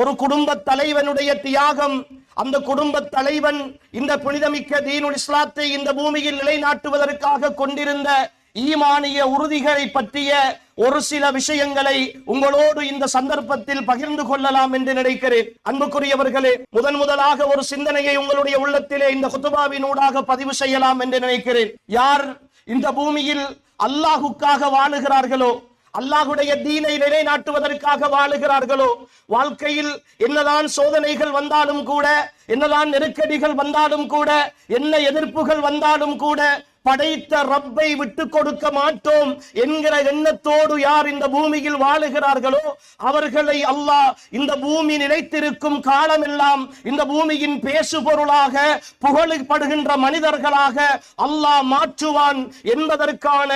ஒரு குடும்ப தலைவனுடைய தியாகம், அந்த குடும்ப தலைவன் இந்த புனிதமிக்க தீனுல் இஸ்லாத்தை இந்த பூமியில் நிலைநாட்டுவதற்காக கொண்டிருந்த ஈமானிய உறுதிகளை பற்றிய ஒரு சில விஷயங்களை உங்களோடு இந்த சந்தர்ப்பத்தில் பகிர்ந்து கொள்ளலாம் என்று நினைக்கிறேன். அன்புக்குரியவர்களே, முதலாக ஒரு சிந்தனையை உங்களுடைய உள்ளத்திலே இந்த குத்துபாவின் ஊடாக பதிவு செய்யலாம் என்று நினைக்கிறேன். யார் இந்த பூமியில் அல்லாஹுக்காக வாழுகிறார்களோ, அல்லாஹுடைய தீனை நிலைநாட்டுவதற்காக வாழுகிறார்களோ, வாழ்க்கையில் என்னதான் சோதனைகள் வந்தாலும் கூட, என்னதான் நெருக்கடிகள் வந்தாலும் கூட, என்ன எதிர்ப்புகள் வந்தாலும் கூட, படைத்த ரப்பை விட்டு கொடுக்க மாட்டோம் என்கிற எண்ணத்தோடு யார் இந்த பூமியில் வாழுகிறார்களோ அவர்களை அல்லாஹ் இந்த பூமி நிலைத்திருக்கும் காலமெல்லாம் இந்த பூமியின் பேசுபொருளாக புகழப்படுகின்ற மனிதர்களாக அல்லாஹ் மாற்றுவான் என்பதற்கான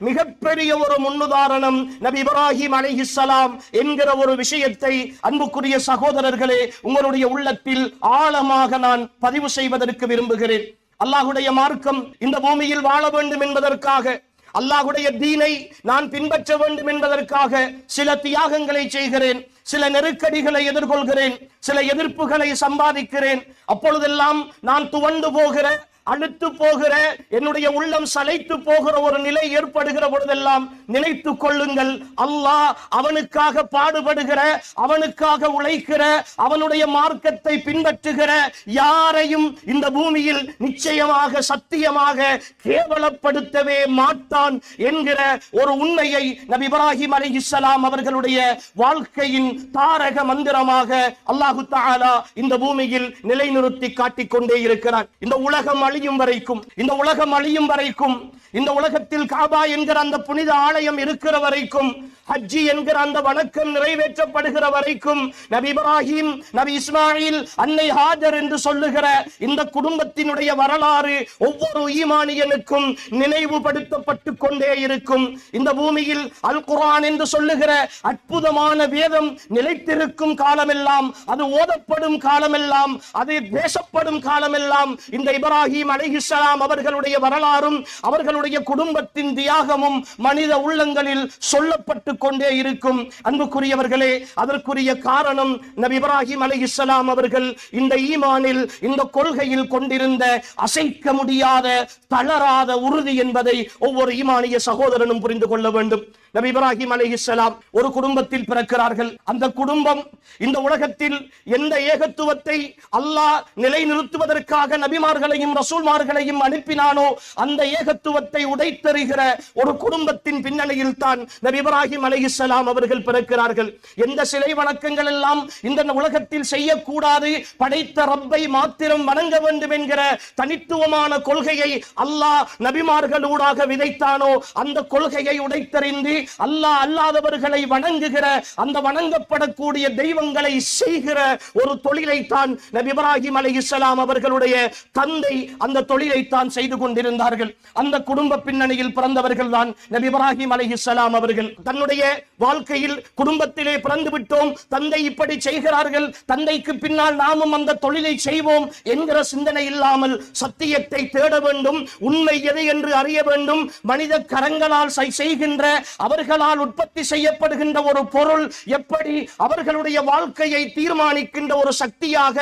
மிகப்பெரிய ஒரு முன்னுதாரணம் நபி இப்ராஹிம் அலைஹிஸ்ஸலாம் என்கிற ஒரு விஷயத்தை அன்புக்குரிய சகோதரர்களே உங்களுடைய உள்ளத்தில் ஆழமாக நான் பதிவு செய்வதற்கு விரும்புகிறேன். அல்லாஹுடைய மார்க்கம் இந்த பூமியில் வாழ வேண்டும் என்பதற்காக, அல்லாஹுடைய தீனை நான் பின்பற்ற வேண்டும் என்பதற்காக சில தியாகங்களை செய்கிறேன், சில நெருக்கடிகளை எதிர்கொள்கிறேன், சில எதிர்ப்புகளை சம்பாதிக்கிறேன். அப்பொழுதெல்லாம் நான் துவண்டு போகிற, அழுத்து போகிற, என்னுடைய உள்ளம் சளைத்து போகிற ஒரு நிலை ஏற்படுகிற பொழுதெல்லாம் நினைத்துக் கொள்ளுங்கள், அல்லாஹ் அவனுக்காக பாடுபடுகிற, அவனுக்காக உழைக்கிற, அவனுடைய மார்க்கத்தை பின்பற்றுகிற யாரையும் இந்த பூமியில் நிச்சயமாக சத்தியமாக கேவலப்படுத்தவே மாட்டான் என்கிற ஒரு உண்மையை நபி இப்ராஹிம் அலைஹிஸ்ஸலாம் அவர்களுடைய வாழ்க்கையின் தாரக மந்திரமாக அல்லாஹு தஆலா இந்த பூமியில் நிலைநிறுத்தி காட்டிக் கொண்டே இருக்கிறார். இந்த உலகம் அழியும் வரைக்கும், இந்த உலகம் அழியும் வரைக்கும், இந்த உலகத்தில் காபா என்கிற அந்த புனித ஆலயம் இருக்கிற வரைக்கும், ஹஜ்ஜி என்கிற அந்த வணக்கம் நிறைவேற்றப்படுகிற வரைக்கும், நபி இப்ராஹிம், நபி இஸ்மாயில், அன்னை ஹாஜர் என்று சொல்லுகிற இந்த குடும்பத்தினுடைய வரலாறு ஒவ்வொரு ஈமானியனுக்கும் நினைவுபடுத்தப்பட்டு கொண்டே இருக்கும். இந்த பூமியில் அல் குர்ஆன் என்று சொல்லுகிற அற்புதமான வேதம் நிலைத்திருக்கும் காலமெல்லாம், அது ஓதப்படும் காலமெல்லாம், அது பேசப்படும் காலமெல்லாம் இந்த இப்ராஹிம் அலைஹிஸ்ஸலாம் அவர்களுடைய வரலாறும் அவர்களுடைய குடும்பத்தின் தியாகமும் மனித உள்ளங்களில் சொல்லப்பட்டு கொண்டே இருக்கும். அன்புக்குரியவர்களே, அதற்குரிய காரணம் நபி இப்ராஹிம் அலைஹிஸ்ஸலாம் அவர்கள் இந்த ஈமானில், இந்த கொள்கையில் கொண்டிருந்த அசைக்க முடியாத தளராத உறுதி என்பதை ஒவ்வொரு ஈமானிய சகோதரனும் புரிந்து கொள்ள வேண்டும். நபி இப்ராஹிம் அலைஹிஸ்ஸலாம் ஒரு குடும்பத்தில் பிறக்கிறார்கள். அந்த குடும்பம் இந்த உலகத்தில் எந்த ஏகத்துவத்தை அல்லாஹ் நிலைநிறுத்துவதற்காக நபிமார்களையும் ரசூல்மார்களையும் அனுப்பினானோ அந்த ஏகத்துவத்தை உடைத்தெறிகிற ஒரு குடும்பத்தின் பின்னணியில் தான் நபி இப்ராஹிம் அலைஹிஸ்ஸலாம் அவர்கள் பிறக்கிறார்கள். எந்த சிலை வணக்கங்கள் எல்லாம் இந்த உலகத்தில் செய்யக்கூடாது, படைத்த ரப்பை மாத்திரம் வணங்க வேண்டும் என்கிற தனித்துவமான கொள்கையை அல்லாஹ் நபிமார்களூடாக விதைத்தானோ அந்த கொள்கையை உடைத்தெறிந்து அல்லாஹ் அல்லாதவர்களை வணங்குகிற, அந்த வணங்கப்படக்கூடிய தெய்வங்களை செய்கிற ஒரு தொழிலை தான் நபி இப்ராஹிம் அலைஹிஸ்ஸலாம் அவர்களுடைய தந்தை அந்த தொழிலை தான் செய்து கொண்டிருந்தார்கள். அந்த குடும்ப பின்னணியில் பிறந்தவர்கள் தான் நபி இப்ராஹிம் அலைஹிஸ்ஸலாம் அவர்கள். தன்னுடைய வாழ்க்கையில் குடும்பத்திலே பிறந்து விட்டோம், தந்தை இப்படி செய்கிறார்கள், தந்தைக்கு பின்னால் நாமும் அந்த தொழிலை செய்வோம் என்கிற சிந்தனை இல்லாமல் சத்தியத்தை தேட வேண்டும், உண்மை எது என்று அறிய வேண்டும். மனித கரங்களால் செய்கின்ற, அவர்களால் உற்பத்தி செய்யப்படுகின்ற ஒரு பொருள் எப்படி அவர்களுடைய வாழ்க்கையை தீர்மானிக்கின்ற ஒரு சக்தியாக,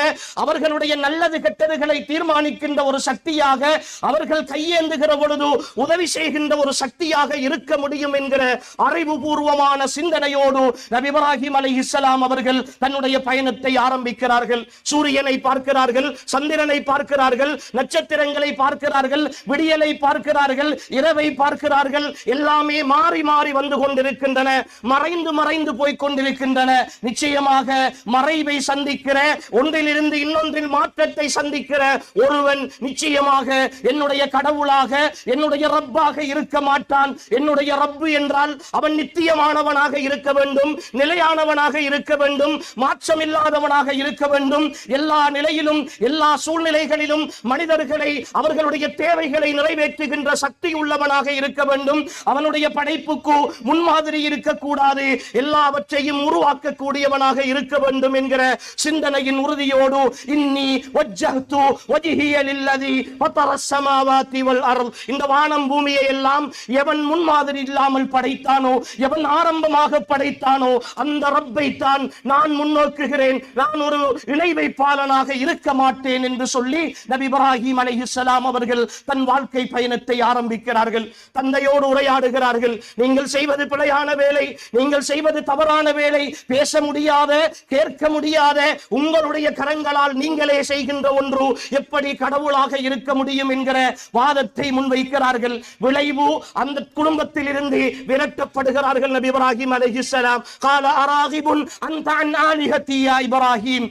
அவர்களுடைய நல்லது கெட்டதுகளை தீர்மானிக்கின்ற ஒரு சக்தியாக, அவர்கள் கையேந்துகிற பொழுது உதவி செய்கின்ற ஒரு சக்தியாக இருக்க முடியும் என்கிற அறிவுபூர்வமான சிந்தனையோடு நபி இப்ராஹிம் அலைஹிஸ்ஸலாம் அவர்கள் தன்னுடைய பயணத்தை ஆரம்பிக்கிறார்கள். சூரியனை பார்க்கிறார்கள், சந்திரனை பார்க்கிறார்கள், நட்சத்திரங்களை பார்க்கிறார்கள், விடியலை பார்க்கிறார்கள், இரவை பார்க்கிறார்கள். எல்லாமே மாறி மாறி வந்து கொண்டிருக்கின்றன, மறைந்து மறைந்து போய் கொண்டிருக்கின்றன. நிச்சயமாக மறைவை சந்திக்கிற, ஒன்றிலிருந்து இன்னொன்றில் மாற்றத்தை சந்திக்கிற ஒருவன் நிச்சயமாக என்னுடைய கடவுளாக, என்னுடைய ரப்பாக இருக்க மாட்டான். என்னுடைய ரப்பு என்றால் அவன் நித்தியமானவனாக இருக்க வேண்டும், நிலையானவனாக இருக்க வேண்டும், மாற்றமில்லாதவனாக இருக்க வேண்டும். எல்லா நிலையிலும், எல்லா சூழ்நிலைகளிலும் மனிதர்களை, அவர்களுடைய தேவைகளை நிறைவேற்றுகின்ற சக்தி உள்ளவனாக இருக்க வேண்டும். அவனுடைய படைப்புக்கு முன்மாதிரி இருக்கக்கூடாது, எல்லாவற்றையும் உருவாக்கக்கூடியவனாக இருக்க வேண்டும் என்கிற சிந்தனையின் உறுதியோடு இன்னி வஜ்ஜஹ்து வஜ்ஹிய லில்லதி ஃபதரஸ் ஸமாவாதி வல் அர்த், இந்த வானம் பூமியை எல்லாம் எவன் முன்மாதிரி இல்லாமல் படைத்தானோ, எவன் ஆரம்பமாக படைத்தானோ அந்த ரப்பை தான் நான் முன்னோக்குகிறேன், நான் ஒரு இணை வைப்பாளனாக இருக்க மாட்டேன் என்று சொல்லி நபி இப்ராஹிம் அலைஹிஸ்ஸலாம் அவர்கள் தன் வாழ்க்கை பயணத்தை ஆரம்பிக்கிறார்கள். தந்தையோடு உரையாடுகிறார்கள். நீங்கள் செய்வது பிழையான வேலை, நீங்கள் செய்வது தவறான வேலை, பேச முடியாத, கேட்க முடியாத உங்களுடைய கரங்களால் நீங்களே செய்கின்ற ஒன்று எப்படி கடவுளாக இருக்க முடியும் என்கிற வாதத்தை முன்வைக்கிறார்கள். விளைவு அந்த குடும்பத்தில் இருந்து விரட்டப்படுகிறார்கள். நபி இப்ராஹிம் அலைஹிஸ்ஸலாம் قال اراغب انت عن الهتي يا ابراهيم,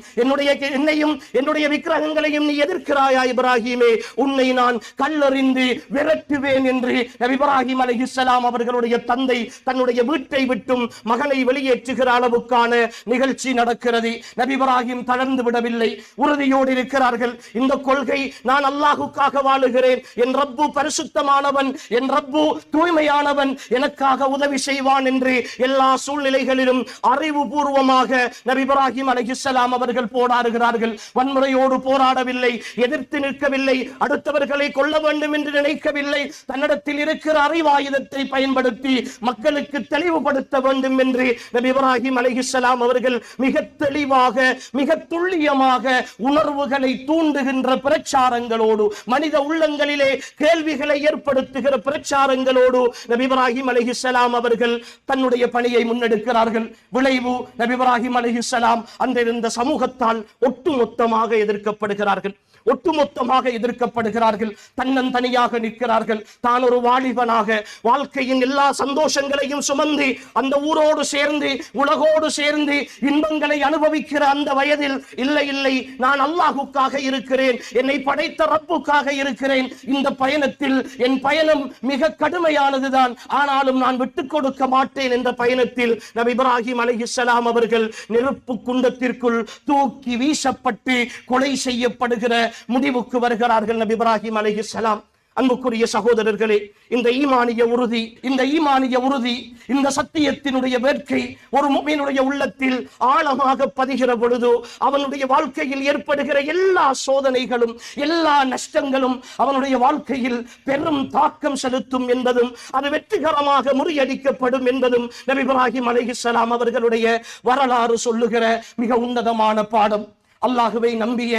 என்னையும் என்னுடைய விக்கிரகங்களையும் நீ எதிர்க்கிறாயா இப்ராஹிமே, உன்னை நான் கல்லெறிந்து விரட்டுவேன் என்று நபி இப்ராஹிம் அலைஹிஸ்ஸலாம் அவர்களுடைய தந்தை தன்னுடைய வீட்டை விட்டும் மகனை வெளியேற்றுகிற அளவுக்கான நிகழ்ச்சி நடக்கிறது. நபி இப்ராஹிம் தளர்ந்து விடவில்லை, உறுதியோடு இருக்கிறார்கள். இந்த கொள்கை, நான் அல்லாஹ்வுக்காக வாழுகிறேன், என் ரப்பு பரிசுத்தமானவன், என் ரப்பு தூய்மையானவன், எனக்காக உதவி செய்வான் என்று எல்லா சூழ்நிலைகளிலும் அறிவுபூர்வமாக நபி இப்ராஹிம் அலைஹிஸ்ஸலாம் அவர்கள் போராடுகிறார்கள். வன்முறையோடு போராடவில்லை, எதிர்த்து நிற்கவில்லை, அடுத்தவர்களை கொல்ல வேண்டும் என்று நினைக்கவில்லை. தன்னிடத்தில் இருக்கிற அறிவாயுதத்தை பயன்படுத்தி மக்களுக்கு தெளிவுபடுத்த வேண்டும் என்று நபி இப்ராஹிம் அலைஹிஸ்ஸலாம் அவர்கள் மிக தெளிவாக, மிக துல்லியமாக உணர்வுகளை தூண்டுகின்ற பிரச்சாரங்களோடு, மனித உள்ளங்களிலே கேள்விகளை ஏற்படுத்துகிற பிரச்சாரங்களோடு நபி இப்ராஹிம் அலைஹிஸ்ஸலாம் அவர்கள் தன்னுடைய பணியை முன்னெடுக்கிறார்கள். விளைவு, நபி இப்ராஹிம் அலைஹிஸ்ஸலாம் அந்த சமூகத்தால் ஒட்டுமொத்தமாக எதிர்க்கப்படுகிறார்கள். ஒட்டுமொத்தமாக எதிர்க்கப்படுகிறார்கள். தன்னந்தனியாக நிற்கிறார்கள். தான் ஒரு வாலிபனாக வாழ்க்கையின் எல்லா சந்தோஷங்களையும் சுமந்து அந்த ஊரோடு சேர்ந்து உலகோடு சேர்ந்து இன்பங்களை அனுபவிக்கிற அந்த வயதில், இல்லை இல்லை, நான் அல்லாஹ்வுக்காக இருக்கிறேன், என்னை படைத்த ரப்புக்காக இருக்கிறேன், இந்த பயணத்தில் என் பயணம் மிக கடுமையானதுதான், ஆனாலும் நான் விட்டுக் கொடுக்க மாட்டேன் என்ற பயணத்தில் நபி இப்ராஹிம் அலைஹிஸ்ஸலாம் அவர்கள் நெருப்பு குண்டத்திற்குள் தூக்கி வீசப்பட்டு கொலை செய்யப்படுகிற முடிவுக்கு வருகிறார்கள் நபி இப்ராஹிம் அலைஹிஸ்ஸலாம். அன்புக்குரிய சகோதரர்களே, இந்த ஈமானிய உறுதி, இந்த சத்தியத்தினுடைய வேட்கை ஒரு முஃமினுடைய உள்ளத்தில் ஆழமாக பதிகிற பொழுது அவனுடைய வாழ்க்கையில் ஏற்படுகிற எல்லா சோதனைகளும், எல்லா நஷ்டங்களும் அவனுடைய வாழ்க்கையில் பெரும் தாக்கம் செலுத்தும் என்பதும், அது வெற்றிகரமாக முறியடிக்கப்படும் என்பதும் நபி இப்ராஹிம் அலைஹிஸ்ஸலாம் அவர்களுடைய வரலாறு சொல்லுகிற மிக உன்னதமான பாடம். அல்லாஹ்வை நம்பிய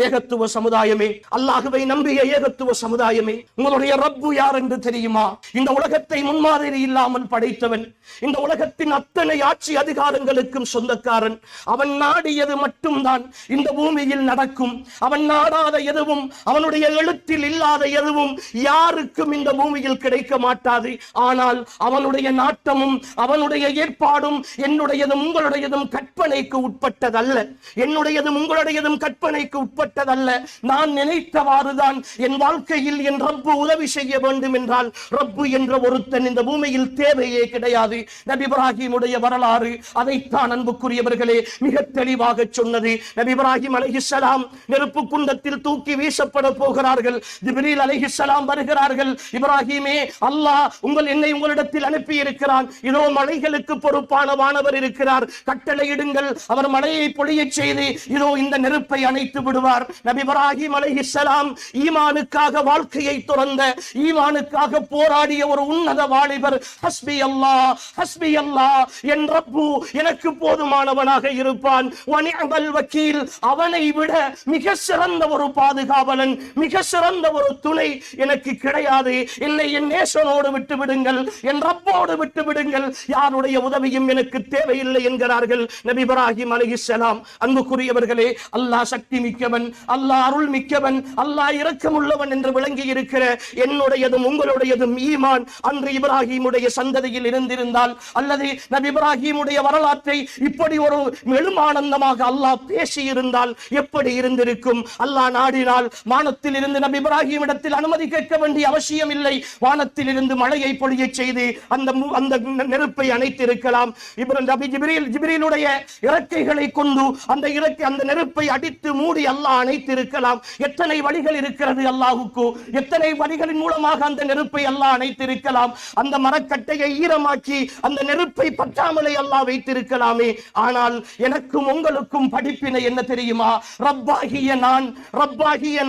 ஏகத்துவ சமுதாயமே, அல்லாஹ்வை நம்பிய ஏகத்துவ சமுதாயமே, உங்களுடைய ரப்பு யார் என்று தெரியுமா? இந்த உலகத்தை முன்மாதிரி இல்லாமல் படைத்தவன், இந்த உலகத்தின் அத்தனை ஆட்சி அதிகாரங்களுக்கும் சொந்தக்காரன். அவன் நாடியது மட்டும்தான் இந்த பூமியில் நடக்கும். அவன் நாடாத எதுவும், அவனுடைய எழுத்தில் இல்லாத எதுவும் யாருக்கும் இந்த பூமியில் கிடைக்க மாட்டாது. ஆனால் அவனுடைய நாட்டமும் அவனுடைய ஏற்பாடும் என்னுடையதும் உங்களுடையதும் கற்பனைக்கு உட்பட்டதல்ல. என்னுடையதும் உங்களுடையதும் கற்பனைக்கு உட்பட்டதல்ல. நான் நினைத்தவாறுதான் என் வாழ்க்கையில் என் ரப்பு உதவி செய்ய வேண்டும் என்றால் ரப்பு என்ற ஒருத்தன் இந்த பூமியில் தேவையே கிடையாது. நபி இப்ராஹிமுடைய வரலாறு அதைத்தான் அன்புக்குரியவர்களே மிக தெளிவாக சொன்னது. நபி இப்ராஹிம் அலைஹிஸ்ஸலாம் நெருப்பு குண்டத்தில் தூக்கி வீசப்பட போகிறார்கள். ஜிப்ரீல் அலைஹிஸ்ஸலாம் வருகிறார்கள். இப்ராஹிமே, அல்லாஹ் என்னை உங்களிடத்தில் அனுப்பி இருக்கிறான். இதோ மலைகளுக்கு பொறுப்பான வானவர் இருக்கிறார், கட்டளையிடுங்கள், அவர் மலையை பொழியச் செய்து இதோ இந்த நெருப்பை அணைத்து விடுவார். நபி இப்ராஹிம் அலைஹிஸ்ஸலாம் ஈமானுக்காக வாழ்க்கையை துறந்த, ஈமானுக்காக போராடிய ஒரு உன்னத வாலிபர். ஹஸ்பி அல்லாஹ், ஹஸ்பி அல்லாஹ், என் ரப்பு எனக்கு போதுமானவனாக இருப்பான். வநிஅமல் வக்கீல், அவனை விட மிக சிறந்த ஒரு பாதுகாவலன், மிக சிறந்த ஒரு துணை எனக்கு கிடையாது. என்னை என் நேசனோடு விட்டு விடுங்கள், என் ரப்போடு விட்டு விடுங்கள், யாருடைய உதவியும் எனக்கு தேவையில்லை என்கிறார்கள் நபி இப்ராஹிம் அலைஹிஸ்ஸலாம். அன்புக்குரியவர்களே, அல்லாஹ் சக்தி மிக்கவன், அல்லாஹ் அருள் மிக்கவன், அல்லாஹ் இரக்கமுள்ளவன் என்று விளங்கி இருக்கிற என்னுடையதும் உங்களுடையதும் ஈமான் அன்று இப்ராஹிமுடைய சந்ததியில் இருந்திருந்தால், அல்லது நபி இப்ராஹிமுடைய வரலாற்றை இப்படி ஒரு எழுமானந்தமாக அல்லாஹ் பேசி இருந்தால் எப்படி இருந்திருக்கும்? அல்லாஹ் நாடினால் வானத்தில் இருந்து நபி இப்ராஹிம் இடத்தில் அனுமதி கேட்க வேண்டிய அவசியம் இல்லை. வானத்தில் இருந்து மழையை பொழிய செய்து அந்த நெருப்பை அணைத்திருக்கலாம். ஜிப்ரீலுடைய இறக்கைகளை கொண்டு அந்த நெருப்பை அடித்து மூடி அல்லாஹ் அல்லாஹ் அணைத்திருக்கலாம். எத்தனை வழிகள் இருக்கிறது அல்லாஹுக்கு, எத்தனை வழிகளின் மூலமாக அந்த நெருப்பை அல்லாஹ் அணைத்திருக்கலாம். அந்த மரக்கட்டையை ஈரமாக்கி அந்த நெருப்பை பற்றாமலே அல்லாஹ் வைத்திருக்கலாமே. ஆனால் எனக்கும் உங்களுக்கும் படிப்பினை என்ன தெரியுமா? ரப்பாகிய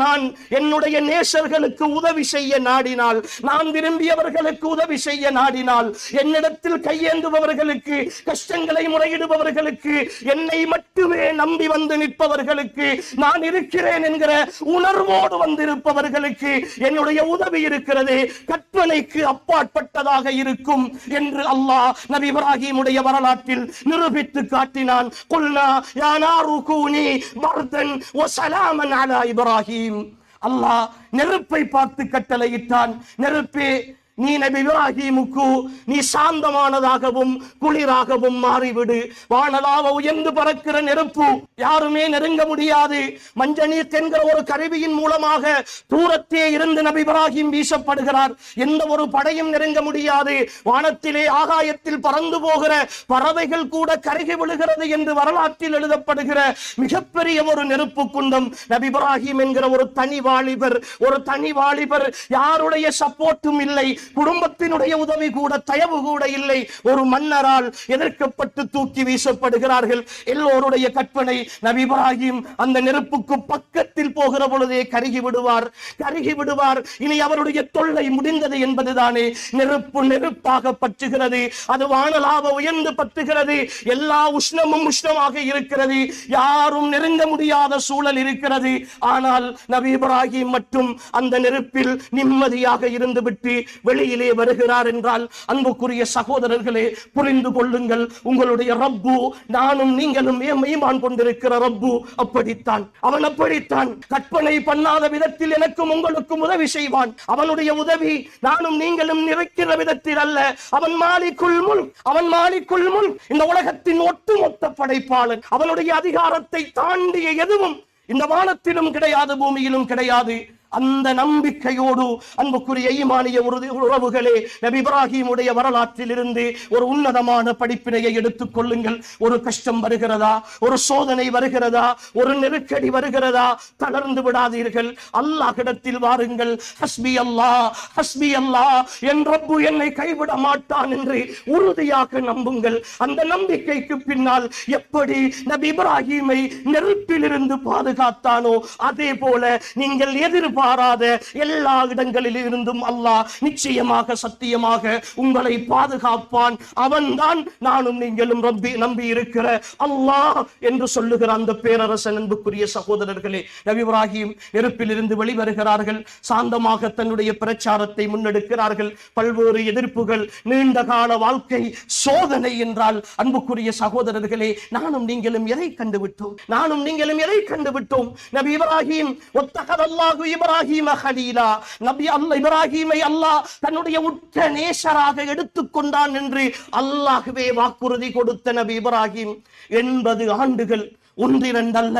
நான் என்னுடைய நேசர்களுக்கு உதவி செய்ய நாடினால், நான் விரும்பியவர்களுக்கு உதவி செய்ய நாடினால், என்னிடத்தில் கையேந்துபவர்களுக்கு, கஷ்டங்களை முறையிடுபவர்களுக்கு, என்னை மட்டுமே நம்பி வந்து நிற்பவர்களுக்கு, நான் இருக்கிறேன் என்கிற உணர்வோடு வந்திருப்பவர்களுக்கு என்னுடைய உதவி இருக்கிறது, கற்பனைக்கு அப்பாற்பட்டதாக இருக்கும் என்று அல்லாஹ் நபி இப்ராஹிமுடைய வரலாற்றில் நிரூபித்து காட்டினான். குல்னா யா நாரு கூனி பர்தன் வ ஸலாமன் அலா இப்ராஹிம். அல்லாஹ் நெருப்பை பார்த்து கட்டளையிட்டான். நெருப்பே, நீ நபி இப்ராஹிமுக்கு நீ சாந்தமானதாகவும் குளிராகவும் மாறிவிடு. வானலாவ உயர்ந்து பறக்கிற நெருப்பு யாருமே நெருங்க முடியாது. மஞ்சநீர் என்கிற ஒரு கருவியின் மூலமாக தூரத்தே இருந்து நபி இப்ராஹிம் வீசப்படுகிறார். எந்த ஒரு படையும் நெருங்க முடியாது. வானத்திலே ஆகாயத்தில் பறந்து போகிற பறவைகள் கூட கருகி விழுகிறது என்று வரலாற்றில் எழுதப்படுகிற மிகப்பெரிய ஒரு நெருப்பு குண்டம். நபி இப்ராஹிம் என்கிற ஒரு தனி வாலிபர், யாருடைய சப்போர்ட்டும் இல்லை, குடும்பத்தினுடைய உதவி கூட, தயவு கூட இல்லை. ஒரு மன்னரால் எதிர்க்கப்பட்டு தூக்கி வீசப்படுகிறார்கள். எல்லோருடைய கற்பனை, நபி இப்ராஹிம் அந்த நெருப்புக்கு பக்கத்தில் போகிற பொழுதே கருகி விடுவார். இனி அவருடைய தொல்லை முடிந்தது என்பதுதானே. நெருப்பாக பற்றுகிறது. அது வானலாக உயர்ந்து பற்றுகிறது. எல்லா உஷ்ணமாக இருக்கிறது. யாரும் நெருங்க முடியாத சூழல் இருக்கிறது. ஆனால் நபி இப்ராஹிம் மட்டும் அந்த நெருப்பில் நிம்மதியாக இருந்துவிட்டு வெளியிலே வருகிறார் என்றால், அன்புக்குரிய சகோதரர்களே, புரிந்து கொள்ளுங்கள். உங்களுடைய ரப்பு, நானும் நீங்களும் ஈமான் கொண்டிருக்கிற ரப்பு அப்படித்தான். அவன் அப்படித்தான் கற்பனை பண்ணாத விதத்தில் எனக்கும் உங்களுக்கும் உதவி செய்வான். அவனுடைய உதவி நானும் நீங்களும் நிறைக்கிற விதத்தில் அல்ல. அவன் மாலிக்குல் முல்க், இந்த உலகத்தின் ஒட்டுமொத்த படைப்பாளன். அவனுடைய அதிகாரத்தை தாண்டிய எதுவும் இந்த வானத்திலும் கிடையாது, பூமியிலும் கிடையாது. அந்த நம்பிக்கையோடு அன்புக்குரிய ஈமானிய உறவுகளே, நபி இப்ராஹிமுடைய வரலாற்றில் இருந்து ஒரு உன்னதமான படிப்பினையை எடுத்துக் கொள்ளுங்கள். ஒரு கஷ்டம் வருகிறதா, ஒரு சோதனை வருகிறதா, ஒரு நெருக்கடி வருகிறதா, தளர்ந்து விடாதீர்கள். அல்லாஹ்விடத்தில் வாருங்கள். ஹஸ்பி அல்லாஹ், என் ரப்பு என்னை கைவிட மாட்டான் என்று உறுதியாக நம்புங்கள். அந்த நம்பிக்கைக்கு பின்னால் எப்படி நபி இப்ராஹிமை நெருப்பில் இருந்து பாதுகாத்தானோ, அதே போல நீங்கள் எதிர்பாராத எல்லா இடங்களில் இருந்தும் அல்லாஹ் நிச்சயமாக சத்தியமாக உங்களை பாதுகாப்பான். அவன்தான் நானும் நீங்களும் நம்பி இருக்கிற அல்லாஹ் என்று சொல்லுகிற அந்த பேரரசன். அன்புக்குரிய சகோதரர்களே, நபி இப்ராஹிம் நெருப்பில் இருந்து வெளிவருகிறார்கள். சாந்தமாக தன்னுடைய பிரச்சாரத்தை முன்னெடுக்கிறார்கள். பல்வேறு எதிர்ப்புகள், நீண்ட கால வாழ்க்கை சோதனை என்றால், அன்புக்குரிய சகோதரர்களே, நானும் நீங்களும் எதை கண்டுவிட்டோம்? நபி இப்ராஹிம் ஒத்தகதல்லாஹு இப்ராஹிம கலீலா, நபி இப்ராஹிமை அல்லாஹ் தன்னுடைய உற்ற நேசராக எடுத்துக்கொண்டான் என்று அல்லாஹ்வே வாக்குறுதி கொடுத்த நபி இப்ராஹிம் 80 ஆண்டுகள், ஒன்றிரண்டல்ல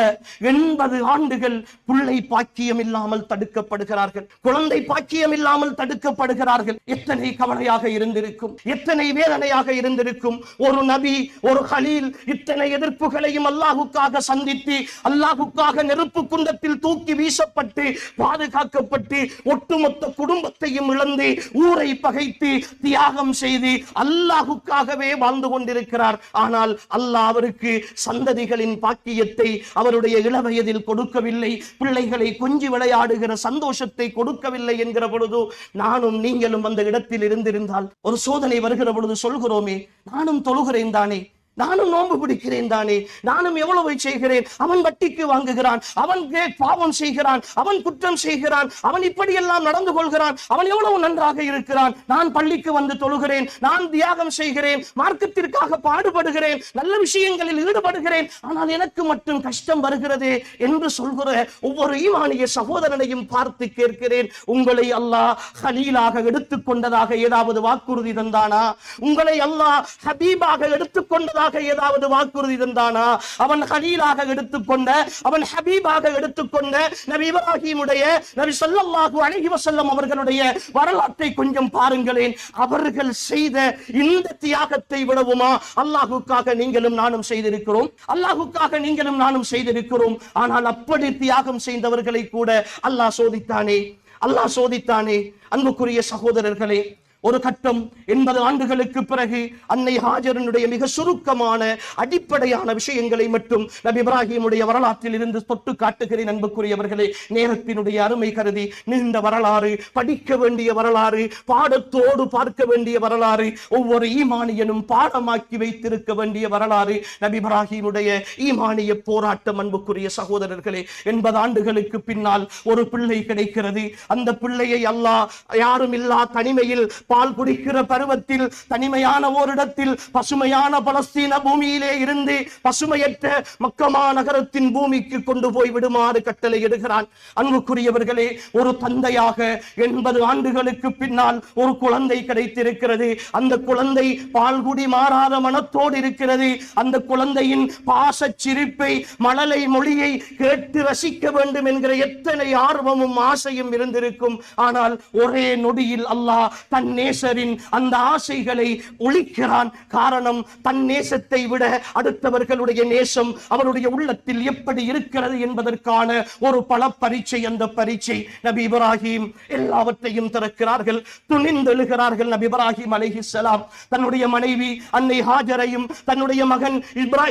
80 ஆண்டுகள் பிள்ளை பாக்கியம் இல்லாமல் தடுக்கப்படுகிறார்கள். குழந்தை பாக்கியம் இல்லாமல் தடுக்கப்படுகிறார்கள். எத்தனை கவலையாக இருந்திருக்கும், எத்தனை வேதனையாக இருந்திருக்கும். ஒரு நபி, ஒரு கலீல் இத்தனை எதிர்ப்புகளையும் அல்லாஹுக்காக சந்தித்து, அல்லாஹுக்காக நெருப்பு குண்டத்தில் தூக்கி வீசப்பட்டு பாதுகாக்கப்பட்டு ஒட்டுமொத்த குடும்பத்தையும் இழந்து ஊரை பகைத்து தியாகம் செய்து அல்லாஹுக்காகவே வாழ்ந்து கொண்டிருக்கிறார். ஆனால் அல்லாஹ் அவருக்கு சந்ததிகளின் பாக்கியம் அவருடைய இளவயதில் கொடுக்கவில்லை. பிள்ளைகளை கொஞ்சி விளையாடுகிற சந்தோஷத்தை கொடுக்கவில்லை என்கிற பொழுது, நானும் நீங்களும் அந்த இடத்தில் இருந்திருந்தால், ஒரு சோதனை வருகிற பொழுது சொல்கிறோமே, நானும் தொழுகிறேன் தானே, நானும் நோன்பு பிடிக்கிறேன் தானே, நானும் எவ்வளவு செய்கிறேன், அவன் வட்டிக்கு வாங்குகிறான், அவன் பாவம் செய்கிறான், அவன் குற்றம் செய்கிறான், அவன் இப்படியெல்லாம் நடந்து கொள்கிறான், அவன் எவ்வளவு நன்றாக இருக்கிறான், நான் பள்ளிக்கு வந்து தொழுகிறேன், நான் தியாகம் செய்கிறேன், மார்க்கத்திற்காக பாடுபடுகிறேன், நல்ல விஷயங்களில் ஈடுபடுகிறேன், ஆனால் எனக்கு மட்டும் கஷ்டம் வருகிறதே என்று சொல்கிற ஒவ்வொரு ஈமானிய சகோதரனையும் பார்த்து கேட்கிறேன், உங்களை அல்லாஹ் கலீலாக எடுத்துக்கொண்டதாக ஏதாவது வாக்குறுதி தந்தானா? உங்களை அல்லாஹ் ஹபீபாக எடுத்துக்கொண்டதாக நமக்காக ஏதாவது வாக்குறுதி தந்தானா? அவன் கலீலாக எடுத்துக்கொண்ட, அவன் ஹபீபாக எடுத்துக்கொண்ட நபி இப்ராஹிமுடைய, நபி ஸல்லல்லாஹு அலைஹி வஸல்லம் அவர்களுடைய வரலாற்றை கொஞ்சம் பாருங்களேன். அவர்கள் செய்த இந்த தியாகத்தை விடவுமா அல்லாஹ்வுக்காக நீங்களும் நானும் செய்திருக்கிறோம்? அல்லாஹ்வுக்காக நீங்களும் நானும் செய்திருக்கிறோம். ஆனால் அப்படி தியாகம் செய்தவர்களை கூட அல்லாஹ் சோதித்தானே, அல்லாஹ் சோதித்தானே. அன்புக்குரிய சகோதரர்களே, ஒரு கட்டம் 80 ஆண்டுகளுக்கு பிறகு அன்னை ஹாஜரனுடைய மிக சுருக்கமான அடிப்படையான விஷயங்களை மட்டும் நபி இப்ராஹிமுடைய வரலாற்றில் இருந்து தொட்டு காட்டுகிறேன். அன்புக்குரியவர்களே, நேரத்தினுடைய அருமை கருதி நீண்ட வரலாறு, படிக்க வேண்டிய வரலாறு, பாடத்தோடு பார்க்க வேண்டிய வரலாறு, ஒவ்வொரு ஈமானியனும் பாடமாக்கி வைத்திருக்க வேண்டிய வரலாறு நபி இப்ராஹிமுடைய ஈமானிய போராட்டம். அன்புக்குரிய சகோதரர்களே, 80 ஆண்டுகளுக்கு பின்னால் ஒரு பிள்ளை கிடைக்கிறது. அந்த பிள்ளையை அல்லாஹ் யாரும் இல்லா தனிமையில், பால் குடிக்கிற பருவத்தில், தனிமையான ஓரிடத்தில், பசுமையான பலஸ்தீன பூமியிலே இருந்து பசுமையற்ற மக்கமா நகரத்தின் பூமிக்கு கொண்டு போய் விடுமாறு கட்டளை இடுகிறான். அன்புக்குரியவர்களே, ஒரு தந்தையாக 80 ஆண்டுகளுக்கு பின்னால் ஒரு குழந்தை கிடைத்திருக்கிறது. அந்த குழந்தை பால்குடி மாறாத மனத்தோடு இருக்கிறது. அந்த குழந்தையின் பாச சிரிப்பை, மழலை மொழியை கேட்டு ரசிக்க வேண்டும் என்கிற எத்தனை ஆர்வமும் ஆசையும் இருந்திருக்கும். ஆனால் ஒரே நொடியில் அல்லாஹ் தன் நேசரின் அந்த ஆசைகளை ஒழிக்கிறான். காரணம், தன் நேசத்தை விட அடுத்தவர்களுடைய நேசம் அவருடைய உள்ளத்தில் எப்படி இருக்கிறது என்பதற்கான ஒரு பல பரீட்சை. அந்த பரீட்சை நபி இப்ராஹிம் எல்லாவற்றையும் திறக்கிறார்கள், துணிந்தெழுகிறார்கள். நபி இப்ராஹிம் அலைஹிஸ்ஸலாம் தன்னுடைய மனைவி அன்னை ஹாஜரையும் தன்னுடைய மகன்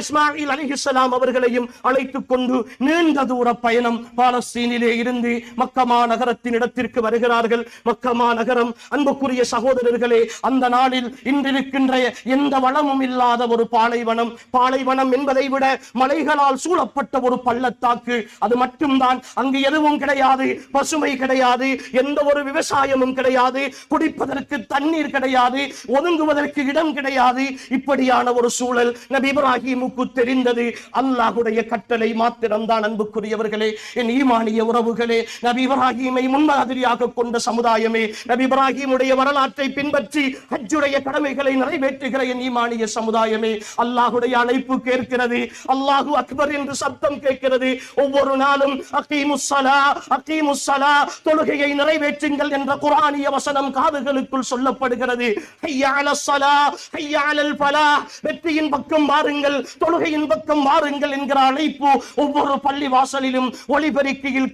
இஸ்மாயில் அலைஹிஸ்ஸலாம் அவர்களையும் அழைத்துக் கொண்டு நீண்ட தூர பயணம் பாலஸ்தீனிலே இருந்து மக்கமா நகரத்தின் இடத்திற்கு வருகிறார்கள். மக்கமா நகரம், அன்புக்குரிய சகோதரர்களே, அந்த நாளில் இன்றிருக்கின்ற எந்த வளமும் இல்லாத ஒரு பாலைவனம். பாலைவனம் என்பதை விட மலைகளால் சூழப்பட்ட ஒரு பள்ளத்தாக்கு. அது மட்டும்தான், அங்கு எதுவும் கிடையாது, பசுமை கிடையாது, எந்த ஒரு விவசாயமும் கிடையாது, குடிப்பதற்கு தண்ணீர் கிடையாது, ஒதுங்குவதற்கு இடம் கிடையாது. இப்படியான ஒரு சூழல் நபி இப்ராஹிமுக்கு தெரிந்தது. அல்லாஹ்வுடைய கட்டளை மாத்திரம்தான். அன்புக்குரியவர்களே, என் ஈமானிய உறவுகளே, நபி இப்ராஹிமை முன்மாதிரியாக கொண்ட சமுதாயமே, நபி இப்ராஹிமுடைய வரலாற்றை பின்பற்றி ஹஜ்ஜுடைய கடமைகளை நிறைவேற்றுகிற என் ஈமானிய சமுதாயமே, அல்லாஹ்வுடைய அழைப்பு கேட்கிறது. அல்லாஹு அக்பர் என்று சப்தம் கேட்கிறது. ஒவ்வொரு நாளும் அகீமுஸ்ஸலா, அகீமுஸ்ஸலா, தொழுகையை நிறைவேற்றுங்கள் என்ற குர்ஆனிய வசனம் காதுகளுக்குள் சொல்லப்படுகிறது. ஹய்யா அலஸ்ஸலா, ஹய்யா அலல் ஃபலாஹ், வெற்றியின் பக்கம் வாருங்கள், தொழுகையின் பக்கம் வாருங்கள் என்கிற அழைப்பு ஒவ்வொரு பள்ளி வாசலிலும் ஒளிபெருக்கியில்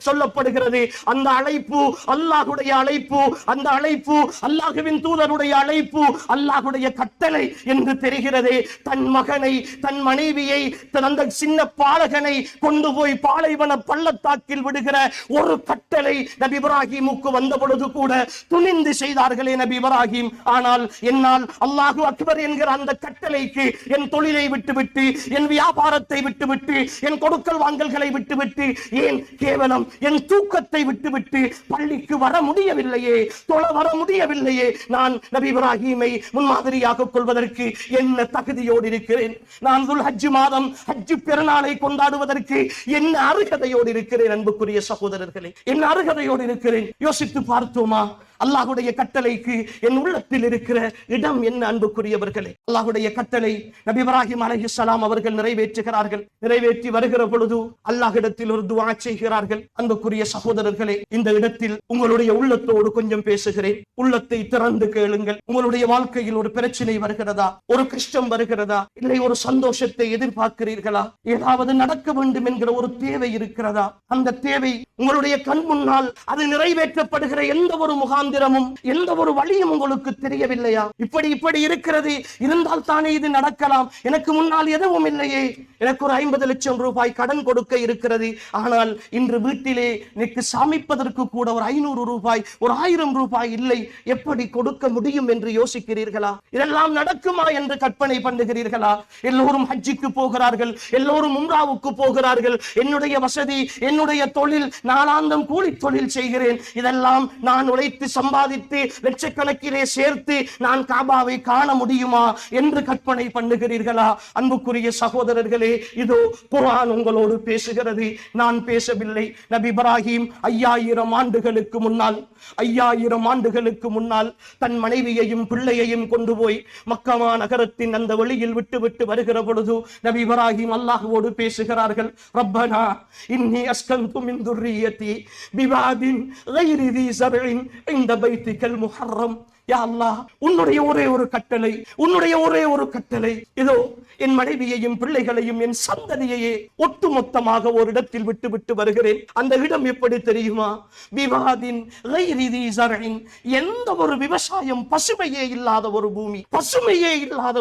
சொல்லப்படுகிறது. அந்த அழைப்பு அல்லாஹ்வுடைய அழைப்பு, அந்த அழைப்பு அல்லாஹ்வின் தூதருடைய அழைப்பு, அல்லாஹ்வுடைய கட்டளை என்று தெரிகிறதே. தன் மகனை, தன் மனைவியை, அந்த சின்ன பாலகனை கொண்டு போய் பாலைவன பள்ளத்தாக்கில் விடுகிற ஒரு கட்டளை நபி இப்ராஹிமுக்கு வந்த பொழுது கூட துணிந்து செய்தார்களே நபி இப்ராஹிம். ஆனால் என்னால் அல்லாஹு அக்பர் என்கிற அந்த கட்டளைக்கு என் தொழிலை விட்டுவிட்டு, என் வியாபாரத்தை விட்டுவிட்டு, என் கொடுக்கல் வாங்கல்களை விட்டுவிட்டு, ஏன் கேவலம் என் தூக்கத்தை விட்டுவிட்டு பள்ளிக்கு வர முடியவில்லையே, தொழ வர முடியவில்லையே. நான் நபி இப்ராஹிமை முன்மாதிரியாக கொள்வதற்கு என்ன தகுதியோடு இருக்கிறேன்? நான் துல் ஹஜ் மாதம் ஹஜ் பெருநாளை கொண்டாடுவதற்கு என்ன அருகதையோடு இருக்கிறேன்? அன்புக்குரிய சகோதரர்களே, என்ன அருகதையோடு இருக்கிறேன்? யோசித்து பார்த்தோமா? அல்லாஹ்வுடைய கட்டளைக்கு என் உள்ளத்தில் இருக்கிற இடம் என்ன? அன்புக்குரியவர்களே, அல்லாஹ்வுடைய கட்டளை நபி இப்ராஹிம் அலைஹிஸ்ஸலாம் அவர்கள் நிறைவேற்றுகிறார்கள். நிறைவேற்றி வருகிற பொழுது அல்லாஹ்விடத்தில் ஒரு துஆ செய்கிறார்கள். அன்புக்குரிய சகோதரர்களே, இந்த இடத்தில் உங்களுடைய உள்ளத்தோடு கொஞ்சம் பேசுகிறேன். உள்ளத்தை திறந்து கேளுங்கள். உங்களுடைய வாழ்க்கையில் ஒரு பிரச்சனை வருகிறதா? ஒரு கஷ்டம் வருகிறதா? இல்லை ஒரு சந்தோஷத்தை எதிர்பார்க்கிறீர்களா? ஏதாவது நடக்க வேண்டும் என்கிற ஒரு தேவை இருக்கிறதா? அந்த தேவை உங்களுடைய கண் முன்னால் அது நிறைவேற்றப்படுகிற எந்த ஒரு முகாந்திரமும், எந்த ஒரு வழியும் உங்களுக்கு தெரியவில்லையா? இப்படி இருக்கிறது, இருந்தால் தானே இது நடக்கலாம். எனக்கு முன்னால் எதுவும் இல்லையே. எனக்கு ஒரு 50 லட்சம் ரூபாய் கடன் கொடுக்க இருக்கிறது. ஆனால் இன்று வீட்டிலே எனக்கு சமைப்பதற்கு கூட ஒரு 500 ரூபாய், ஒரு 1000 ரூபாய் இல்லை. எப்படி கொடுக்க முடியும் என்று யோசிக்கிறீர்களா? இதெல்லாம் நடக்குமா என்று கற்பனை பண்ணுகிறீர்களா? எல்லோரும் ஹஜ்ஜுக்கு போகிறார்கள், எல்லோரும் உம்ராவுக்கு போகிறார்கள். என்னுடைய வசதி, என்னுடைய தொழில், நாளாந்தம் கூலி தொழில் செய்கிறேன். இதெல்லாம் நான் உழைத்து சம்பாதித்து லட்சக்கணக்கிலே சேர்த்து நான் காபாவை காண முடியுமா என்று கற்பனை பண்ணுகிறீர்களா? அன்புக்குரிய சகோதரர்களே, இதோ குர்ஆன் உங்களோடு பேசுகிறது, நான் பேசவில்லை. நபி இப்ராஹிம் 5000 ஆண்டுகளுக்கு முன்னால் தன் மனைவியையும் பிள்ளையையும் கொண்டு போய் மக்கா நகரத்தின் அந்த வெளியில் விட்டு வருகிற பொழுது நபி இப்ராஹிம் அல்லாஹ்வோடு பேசுகிறார்கள். ரப்பனா இன்னி அஸ்கன்து மின் துர்ரியதி பிவாதின் கைரி தி ஸர்இன் இன்த பைத்திகல் முஹர்ரம். யா அல்லாஹ், உன்னுடைய ஒரே ஒரு கட்டளை, இதோ என் மனைவியையும் பிள்ளைகளையும் என் சந்ததியையே ஒட்டுமொத்தமாக ஒரு இடத்தில் விட்டு வருகிறேன். அந்த இடம் எப்படி தெரியுமா? விவாதின் கைரி தி ஸர்இன், எந்த ஒரு விவசாயம், பசுமையே இல்லாத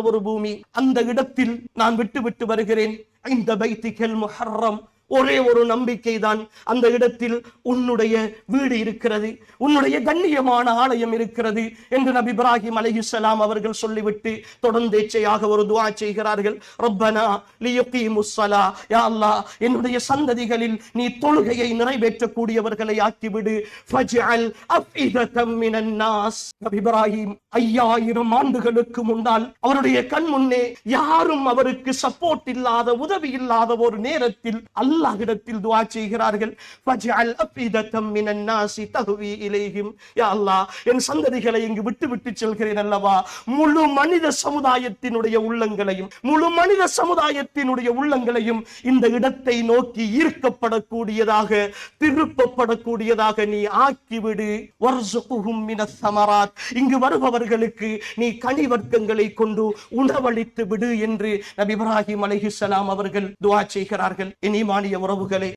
ஒரு பூமி, அந்த இடத்தில் நான் விட்டு வருகிறேன். இந்த பைத்திகல் முஹர்ரம், ஒரே ஒரு நம்பிக்கை தான், அந்த இடத்தில் உன்னுடைய வீடு இருக்கிறது, உன்னுடைய கண்ணியமான ஆலயம் இருக்கிறது என்று நபி இப்ராஹிம் அலைஹிஸ்ஸலாம் அவர்கள் சொல்லிவிட்டு தொடர்ந்தேச்சையாக ஒரு துஆ செய்கிறார்கள். ரப்பனா லியுகீமுஸ் ஸலா, யா அல்லாஹ், என்னுடைய சந்ததிகளில் நீ தொழுகையை நிறைவேற்றக்கூடியவர்களை ஆக்கிவிடு. ஃபஜ்அல் அஃஇததம் மினன் நாஸ். நபி இப்ராஹிம் 5000 ஆண்டுகளுக்கு முன்னால் அவருடைய கண் முன்னே யாரும் அவருக்கு சப்போர்ட் இல்லாத, உதவி இல்லாத ஒரு நேரத்தில் அல்லாஹ்விடத்தில் துஆ செய்கிறார்கள். ஃபஜ்அல் அஃஇததம் மினன் நாஸி தஹ்வி இலைஹிம். யா அல்லாஹ், என் சந்ததிகளை இங்கு விட்டு செல்கிறேன் அல்லவா, முழு மனித சமுதாயத்தினுடைய உள்ளங்களையும் இந்த இடத்தை நோக்கி ஈர்க்கப்படக்கூடியதாக, திருப்பப்படக்கூடியதாக நீ ஆக்கிவிடு. வர்ஸுகுஹும் மினஸ் ஸமராத், இங்கு வருபவர்களுக்கு நீ கனி வர்க்கங்களை கொண்டு உணவளித்து விடு என்று நபி இப்ராஹிம் அலைஹிஸ்ஸலாம் அவர்கள் துஆ செய்கிறார்கள். இனிமானிய உறவுகளே,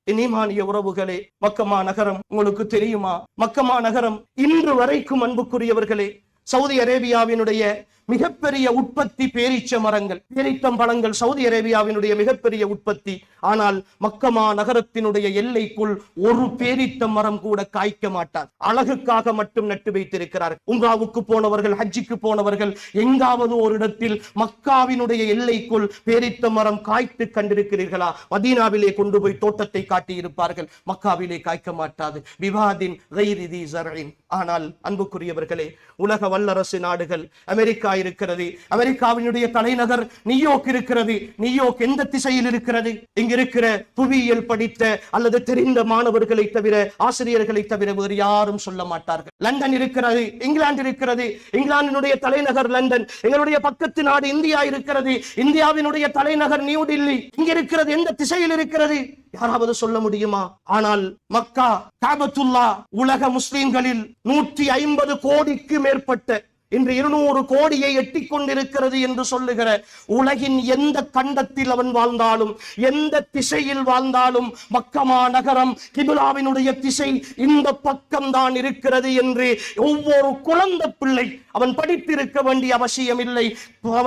மக்கமா நகரம் உங்களுக்கு தெரியுமா? மக்கமா நகரம் இன்று வரைக்கும் அன்புக்குரியவர்களே, சவுதி அரேபியாவினுடைய மிகப்பெரிய உற்பத்தி பேரீச்ச மரங்கள், பேரித்தம்பழங்கள் சவுதி அரேபியாவினுடைய மிகப்பெரிய உற்பத்தி. ஆனால் மக்கமா நகரத்தினுடைய எல்லைக்குள் ஒரு பேரித்த மரம் கூட காய்க்க மாட்டார். அழகுக்காக மட்டும் நட்டு வைத்திருக்கிறார்கள். உம்ராவுக்கு போனவர்கள், ஹஜ்ஜிக்கு போனவர்கள் எங்காவது ஒரு இடத்தில் மக்காவினுடைய எல்லைக்குள் பேரித்த மரம் காய்த்து கண்டிருக்கிறீர்களா? மதீனாவிலே கொண்டு போய் தோட்டத்தை காட்டி இருப்பார்கள், மக்காவிலே காய்க்க மாட்டாது. விவாதின் கைரி தி ஸர்இன். ஆனால் அன்புக்குரியவர்களே, உலக வல்லரசு நாடுகள், அமெரிக்கா இருக்கிறது, அமெரிக்காவினுடைய தலைநகர் நியூயார்க் இருக்கிறது. நியூயார்க் எந்த திசையில் இருக்கிறது? இங்க இருக்கிற புவியியல் படித்த அல்லது தெரிந்த மாணவர்களை தவிர, ஆசிரியர்களை தவிர வேறு யாரும் சொல்ல மாட்டார்கள். லண்டன் இருக்கிறது, இங்கிலாந்து இருக்கிறது, இங்கிலாந்தினுடைய தலைநகர் லண்டன். எங்களுடைய பக்கத்து நாடு இந்தியா இருக்கிறது, இந்தியாவினுடைய தலைநகர் நியூ டில்லி. இங்க இருக்கிறது எந்த திசையில் இருக்கிறது? யாராவது சொல்ல முடியுமா? ஆனால் மக்கா, காபத்துல்லா, உலக முஸ்லிம்களில் 150 கோடிக்கு மேற்பட்ட, இன்று 200 கோடியை எட்டிக் கொண்டிருக்கிறது என்று சொல்லுகிற உலகின் எந்த கண்டத்தில் அவன் வாழ்ந்தாலும், எந்த திசையில் வாழ்ந்தாலும், மக்கமா நகரம் கிபிலாவினுடைய திசை இந்த பக்கம் தான் இருக்கிறது என்று ஒவ்வொரு குழந்தை பிள்ளை அவன் படித்திருக்க வேண்டிய அவசியம் இல்லை.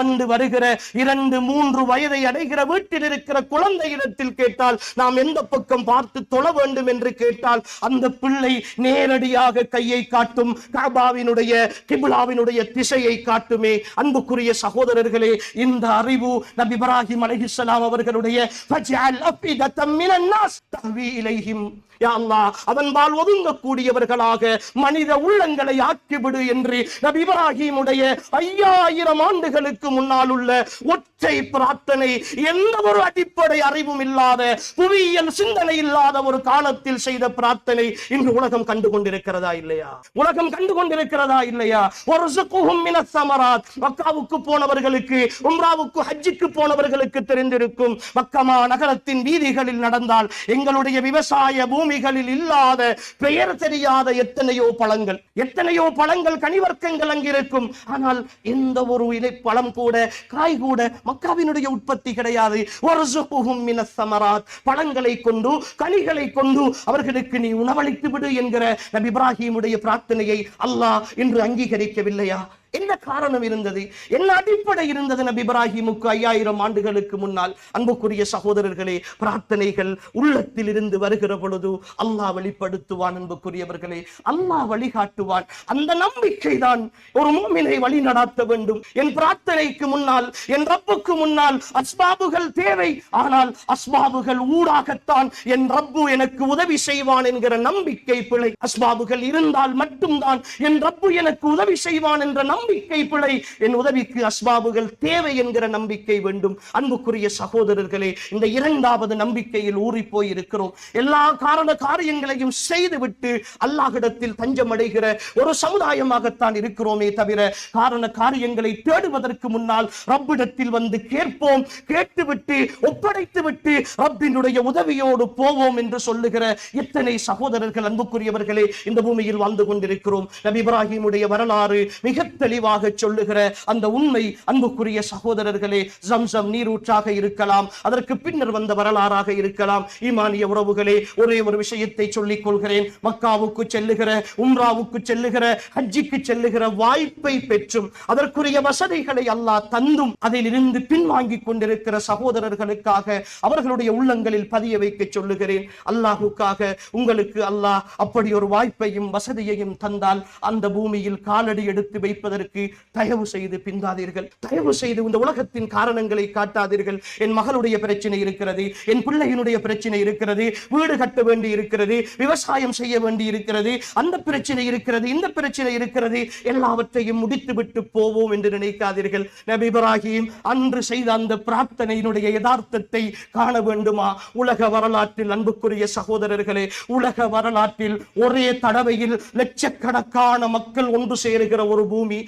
வந்து வருகிற 2-3 வயதை அடைகிற வீட்டில் இருக்கிற குழந்தையிடத்தில் கேட்டால், நாம் எந்த பக்கம் பார்த்து தொழ வேண்டும் என்று கேட்டால், அந்த பிள்ளை நேரடியாக கையை காட்டும், காபாவினுடைய கிபிலாவினுடைய திசையை காட்டுமே. அன்புக்குரிய சகோதரர்களே, இந்த அறிவு நபி இப்ராஹிம் அலைஹிஸ்ஸலாம் அவர்களுடைய ஃபஜ்அல் அஃஇததம் மினன் நாஸ் தஹ்வி இலைஹிம். யா அல்லாஹ், அவன்பால் ஒதுங்கக்கூடியவர்களாக மனித உள்ளங்களை ஆக்கிவிடு என்று நபி இப்ராஹிமுடைய 5000 ஆண்டுகளுக்கு முன்னால் உள்ள ஒற்றை பிரார்த்தனை, எந்த ஒரு அடிப்படை அறிவும் இல்லாத, புவியியல் சிந்தனை இல்லாத ஒரு காலத்தில் செய்த பிரார்த்தனை இன்று உலகம் கண்டு கொண்டிருக்கிறதா இல்லையா? வர்ஸுகுஹும் மினஸ் ஸமராத். மக்காவுக்கு போனவர்களுக்கு, உம்ராவுக்கு, ஹஜ்ஜுக்கு போனவர்களுக்கு தெரிந்திருக்கும். மக்கமா நகரத்தின் வீதிகளில் நடந்தால் எங்களுடைய விவசாய பூமிகளில் இல்லாத, பெயர் தெரியாத எத்தனையோ பழங்கள், கனிவர்க்கங்கள் அங்கிருக்கும். ஆனால் எந்த ஒரு இலை பழம் கூட, காய் கூட மக்காவினுடைய உற்பத்தி கிடையாது. வர்ஸுகுஹும் மினஸ் ஸமராத். பழங்களை கொண்டு, கனிகளை கொண்டு அவர்களுக்கு நீ உணவளித்து விடு என்கிற நபி இப்ராஹிமுடைய பிரார்த்தனையை அல்லாஹ் இன்று அங்கீகரிக்கவில்லையா? என்ன காரணம் இருந்தது, என்ன அடிப்படை இருந்தது நபி இப்ராஹிமுக்கு 5000 ஆண்டுகளுக்கு முன்னால்? அன்புக்குரிய சகோதரர்களே, பிரார்த்தனைகள் உள்ளத்தில் இருந்து வருகிற பொழுது அல்லாஹ் வெளிப்படுத்துவான். அன்புக்குரியவர்களே, அல்லாஹ் வழிகாட்டுவான். அந்த நம்பிக்கை தான் ஒரு மூமினை வழி நடாத்த வேண்டும். என் பிரார்த்தனைக்கு முன்னால், என் ரப்புக்கு முன்னால் அஸ்பாபுகள் தேவை, ஆனால் அஸ்பாபுகள் ஊடாகத்தான் என் ரப்பு எனக்கு உதவி செய்வான் என்கிற நம்பிக்கை பிழை. அஸ்பாபுகள் இருந்தால் மட்டும்தான் என் ரப்பு எனக்கு உதவி செய்வான் என்ற நம்பிக்கை பிழை. என் உதவிக்கு அஸ்பாபுகள் தேவை என்கிற நம்பிக்கை வேண்டும். அன்புக்குரிய சகோதரர்களே, இந்த இரண்டாவது நம்பிக்கையில் ஊறி போய் இருக்கிறோம். எல்லா காரியங்களையும் செய்துவிட்டு அல்லாஹ்விடத்தில் தஞ்சம் அடைகிற ஒரு சமுதாயமாகத்தான் இருக்கிறோமே தவிர, காரியங்களை தேடுவதற்கு முன்னால் ரப்பிடத்தில் வந்து கேட்போம், கேட்டுவிட்டு ஒப்படைத்துவிட்டு ரப்பினுடைய உதவியோடு போவோம் என்று சொல்லுகிற எத்தனை சகோதரர்கள் அன்புக்குரியவர்களே இந்த பூமியில் வாழ்ந்து கொண்டிருக்கிறோம். நபி இப்ராஹிமுடைய வரலாறு மிக தெளிவாக சொல்லுகிற அந்த உண்மை அன்புக்குரிய சகோதரர்களே, ஜம்சம் நீரூற்றாக இருக்கலாம், அதற்கு பின்னர் வந்த வரலாறாக இருக்கலாம். ஈமானிய உறவுகளே, ஒரே ஒரு விஷயத்தை சொல்லிக் கொள்கிறேன். மக்காவுக்கு செல்லுகிற, உம்ராவுக்கு செல்லுகிற, ஹஜ்ஜிக்கு செல்லுகிற வாய்ப்பை பெற்றும் அதற்குரிய வசதிகளை அல்லாஹ் தந்தும் அதிலிருந்து பின்வாங்கிக் கொண்டிருக்கிற சகோதரர்களுக்காக அவர்களுடைய உள்ளங்களில் பதிய வைக்க சொல்லுகிறேன். அல்லாஹுக்காக உங்களுக்கு அல்லாஹ் அப்படி ஒரு வாய்ப்பையும் வசதியையும் தந்தால் அந்த பூமியில் காலடி எடுத்து வைப்பதற்கு தயவு செய்து பிந்தாதீர்கள். தயவு செய்து இந்த உலகத்தின் காரணங்களை காட்டாதீர்கள். என் மகளுடைய பிரச்சனை இருக்கிறது, என் பிள்ளையினுடைய பிரச்சனை இருக்கிறது, வீடு கட்ட வேண்டி இருக்கிறது, விவசாயம் செய்ய வேண்டி இருக்கிறது, அந்த பிரச்சனை இருக்கிறது, இந்த பிரச்சனை இருக்கிறது, எல்லாவற்றையும் முடித்துவிட்டு போவோம் என்று நினைக்காதீர்கள். நபி இப்ராஹிம் அன்று செய்த அந்த பிரார்த்தனையினுடைய யதார்த்தத்தை காண வேண்டுமா? உலக வரலாற்றில் அன்புக்குரிய சகோதரர்களே, உலக வரலாற்றில் ஒரே தடவையில் லட்சக்கணக்கான மக்கள் ஒன்று சேருகிற ஒரு பூமி,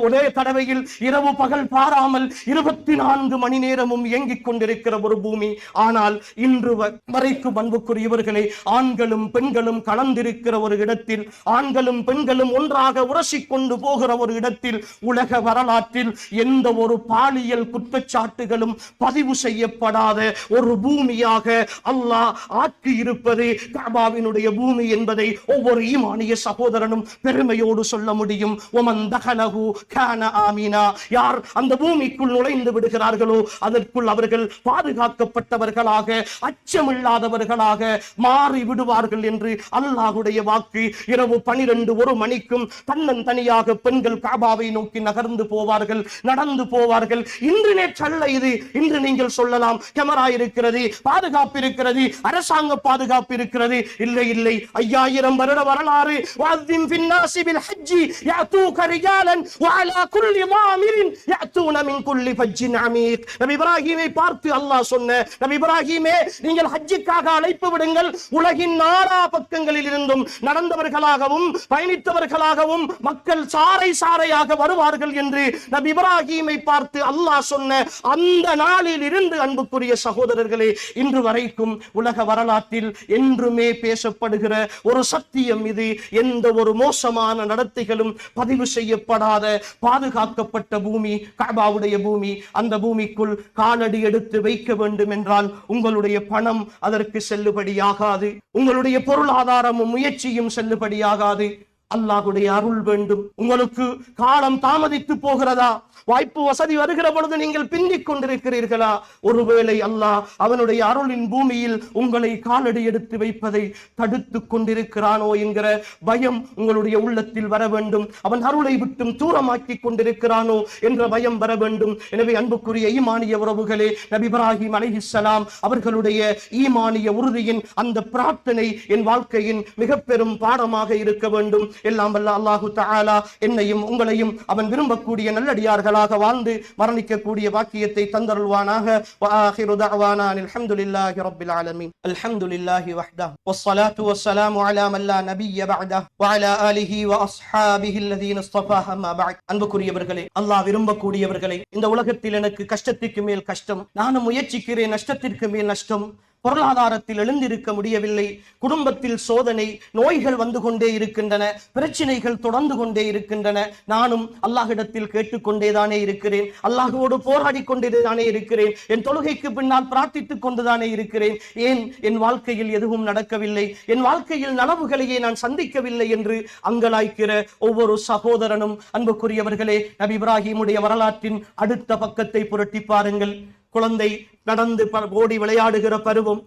ஒரே தடவையில் இரவு பகல் பாராமல் 24 மணி நேரமும் இயங்கிக் கொண்டிருக்கிற ஒரு பூமி. ஆனால் இன்று வரைக்கும் அன்புக்குரியவர்களே, ஆண்களும் பெண்களும் கலந்திருக்கிற ஒரு இடத்தில், ஆண்களும் பெண்களும் ஒன்றாக உரசிக் கொண்டு போகிற ஒரு இடத்தில், உலக வரலாற்றில் எந்த ஒரு பாலியல் குற்றச்சாட்டுகளும் பதிவு செய்யப்படாத ஒரு பூமியாக அல்லாஹ் ஆக்கி இருப்பது கஅபாவினுடைய பூமி என்பதை ஒவ்வொரு ஈமானிய சகோதரனும் பெருமையோடு சொல்ல முடியும். ஒமன் தகலஹு கான ஆமினா, யார் அந்த பூமிக்குள் நுழைந்து விடுகிறார்களோ அதற்குள் அவர்கள் பாதுகாக்கப்பட்டவர்களாக, அச்சமில்லாதவர்களாக மாறி விடுவார்கள் என்று அல்லாஹ்வுடைய வாக்கு. இரவு 12-1 மணிக்கும் தன்னந்தனியாக பெண்கள் கஅபாவை நோக்கி நகர்ந்து போவார்கள், நடந்து போவார்கள். இன்று நேற்றல்ல இது. இன்று நீங்கள் சொல்லலாம் கேமரா இருக்கிறது, பாதுகாப்பு இருக்கிறது, அரசாங்க பாதுகாப்பு இருக்கிறது. இல்லை இல்லை, 5000 வருட வரலாறு. வஅذின் ஃபின்னாஸி பில் ஹஜ்ஜி யஅதூக ரிஜாலன் வஅலா குல்லி மாமிரின் யஅதூன மின் குல்லி ஃபஜ்ஜின் அமீக். நபி இப்ராஹிமை பார்த்து அல்லாஹ் சொன்ன, நபி இப்ராஹிமே, நீங்கள் ஹஜ்ஜுக்காக அழைப்பு விடுங்கள். உலகின் நாலா பக்கங்களில் இருந்தும் நடந்தவர்களாகவும் பயணித்தவர்களாகவும் மக்கள் சாறை சாறையாக வருவார்கள் என்று நபி இப்ராஹிமை பார்த்து அல்லாஹ் சொன்ன அந்த நாளில் இருந்து அன்புக்குரிய சகோதரர்களே, இன்று வரைக்கும் உலக வரலாற்றில் என்றுமே பேசப்படுகிற ஒரு சத்தியம் இது. எந்த ஒரு மோசமான நடத்தைகளும் பதிவு செய்யப்படாத பாதுகாக்கப்பட்ட பூமி கஅபாவுடைய பூமி. அந்த பூமிக்குள் காலடி எடுத்து வைக்க வேண்டும் என்றால் உங்களுடைய பணம் அதற்கு செல்லுபடியாகாது, உங்களுடைய பொருளாதாரமும் முயற்சியும் செல்லுபடியாகாது. அல்லாஹ்வுடைய அருள் வேண்டும். உங்களுக்கு காலம் தாமதித்து போகிறதா? வாய்ப்பு வசதி வருகிற பொழுது நீங்கள் பிந்திக் கொண்டிருக்கிறீர்களா? ஒருவேளை அல்லாஹ் அவனுடைய அருளின் பூமியில் உங்களை காலடி எடுத்து வைப்பதை தடுத்து கொண்டிருக்கிறானோ என்கிற பயம் உங்களுடைய உள்ளத்தில் வர வேண்டும். அவன் அருளை விட்டும் தூரமாக்கி கொண்டிருக்கிறானோ என்ற பயம் வர வேண்டும். எனவே அன்புக்குரிய ஈமானிய உறவுகளே, நபி இப்ராஹிம் அலைஹிஸ்ஸலாம் அவர்களுடைய ஈமானிய உறுதியின் அந்த பிரார்த்தனை என் வாழ்க்கையின் மிக பெரும் பாடமாக இருக்க வேண்டும். எல்லாம் வல்ல அல்லாஹு தஆலா என்னையும் உங்களையும் அவன் விரும்பக்கூடிய நல்லடியார்களாக வாழ்ந்து மரணிக்கக்கூடிய வாக்கியத்தை தந்தருள்வானாக. வஆகிரு தஅவானா அல்ஹம்துலில்லாஹி ரப்பில் ஆலமீன். அல்ஹம்துலில்லாஹி வஹ்தஹு வஸ்ஸலாத்து வஸ்ஸலாமு அலா மன் லா நபிய்ய பஅதஹு வ அலா ஆலிஹி வ அஸ்ஹாபிஹி அல்லதீன இஸ்தஃபாஹ அம்மா பஅத். அன்புக்குரியவர்களே, அல்லாஹ் விரும்பக்கூடியவர்களே, இந்த உலகத்தில் எனக்கு கஷ்டத்துக்கு மேல் கஷ்டம், நானும் முயற்சிக்கிறேன், நஷ்டத்திற்கு மேல் நஷ்டம், பொருளாதாரத்தில் எழுந்திருக்க முடியவில்லை, குடும்பத்தில் சோதனை, நோய்கள் வந்து கொண்டே இருக்கின்றன, பிரச்சனைகள் தொடர்ந்து கொண்டே இருக்கின்றன. நானும் அல்லாஹ்விடத்தில் கேட்டுக்கொண்டேதானே இருக்கிறேன், அல்லாஹ்வோடு போராடி கொண்டேதானே இருக்கிறேன், என் தொழுகைக்கு பின்னால் பிரார்த்தித்துக் கொண்டுதானே இருக்கிறேன். ஏன் என் வாழ்க்கையில் எதுவும் நடக்கவில்லை, என் வாழ்க்கையில் நனவுகளையே நான் சந்திக்கவில்லை என்று அங்கலாய்க்கிற ஒவ்வொரு சகோதரனும், அன்புக்குரியவர்களே, நபி இப்ராஹிமுடைய வரலாற்றின் அடுத்த பக்கத்தை புரட்டி பாருங்கள். குழந்தை நடந்து ஓடி விளையாடுகிற பருவம்,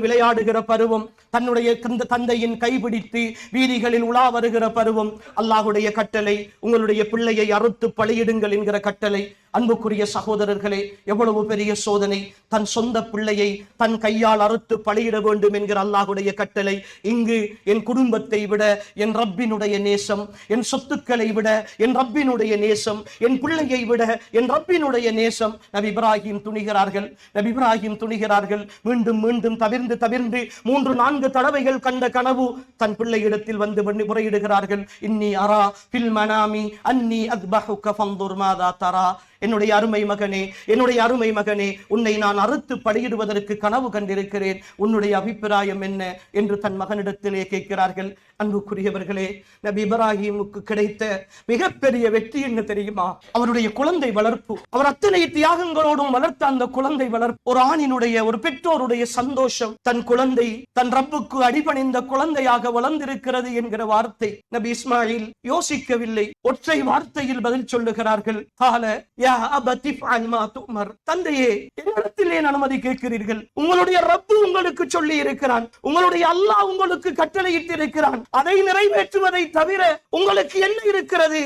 விளையாடுகிற பருவம், தன்னுடைய தந்தையின் கைபிடித்து வீதிகளில் உலா வருகிற பருவம், அல்லாஹுடைய கட்டளை, உங்களுடைய பிள்ளையை அறுத்து பலியிடுங்கள் என்கிற கட்டளை. அன்புக்குரிய சகோதரர்களே, எவ்வளவு பெரிய சோதனை! தன் சொந்த பிள்ளையை தன் கையால் அறுத்து பலியிட வேண்டும் என்கிற அல்லாஹுடைய கட்டளை. இங்கு என் குடும்பத்தை விட என் ரப்பினுடைய நேசம், என் சொத்துக்களை விட என் ரப்பினுடைய நேசம், என் பிள்ளையை விட என் ரப்பினுடைய நேசம். நபி இப்ராஹிம் துணிகிறார்கள். மீண்டும் மீண்டும் தவிர்ந்து 3-4 தடவைகள் கண்ட கனவு தன் பிள்ளையிடத்தில் வந்து முறையிடுகிறார்கள். இன்னி அரா ஃபில் மனாமி அன்னி அத்பஹுக ஃபன்துர் மாதா தரா. என்னுடைய அருமை மகனே, உன்னை நான் அறுத்து பலியிடுவதற்கு கனவு கண்டிருக்கிறேன், உன்னுடைய அபிப்பிராயம் என்ன என்று தன் மகனிடத்திலே கேட்கிறார்கள். அன்புக்குரியவர்களே, நபி இப்ராஹிமுக்கு கிடைத்த மிகப்பெரிய வெற்றி என்ன தெரியுமா? அவருடைய குழந்தை வளர்ப்பு. அவர் அத்தனை தியாகங்களோடும் வளர்த்த அந்த குழந்தை வளர்ப்பு, ஒரு ஆணினுடைய, ஒரு பெற்றோருடைய சந்தோஷம். தன் குழந்தை தன் ரப்புக்கு அடிபணிந்த குழந்தையாக வளர்ந்திருக்கிறது என்கிற வார்த்தை நபி இஸ்மாயில் யோசிக்கவில்லை, ஒற்றை வார்த்தையில் பதில் சொல்லுகிறார்கள். தந்தையே, என்னிடத்தில் ஏன் அனுமதி கேட்கிறீர்கள்? உங்களுடைய ரப்பு உங்களுக்கு சொல்லி இருக்கிறான், உங்களுடைய அல்லாஹ் உங்களுக்கு கட்டளையிட்டு இருக்கிறான், அதை நிறைவேற்றுவதை தவிர உங்களுக்கு என்ன இருக்கிறது?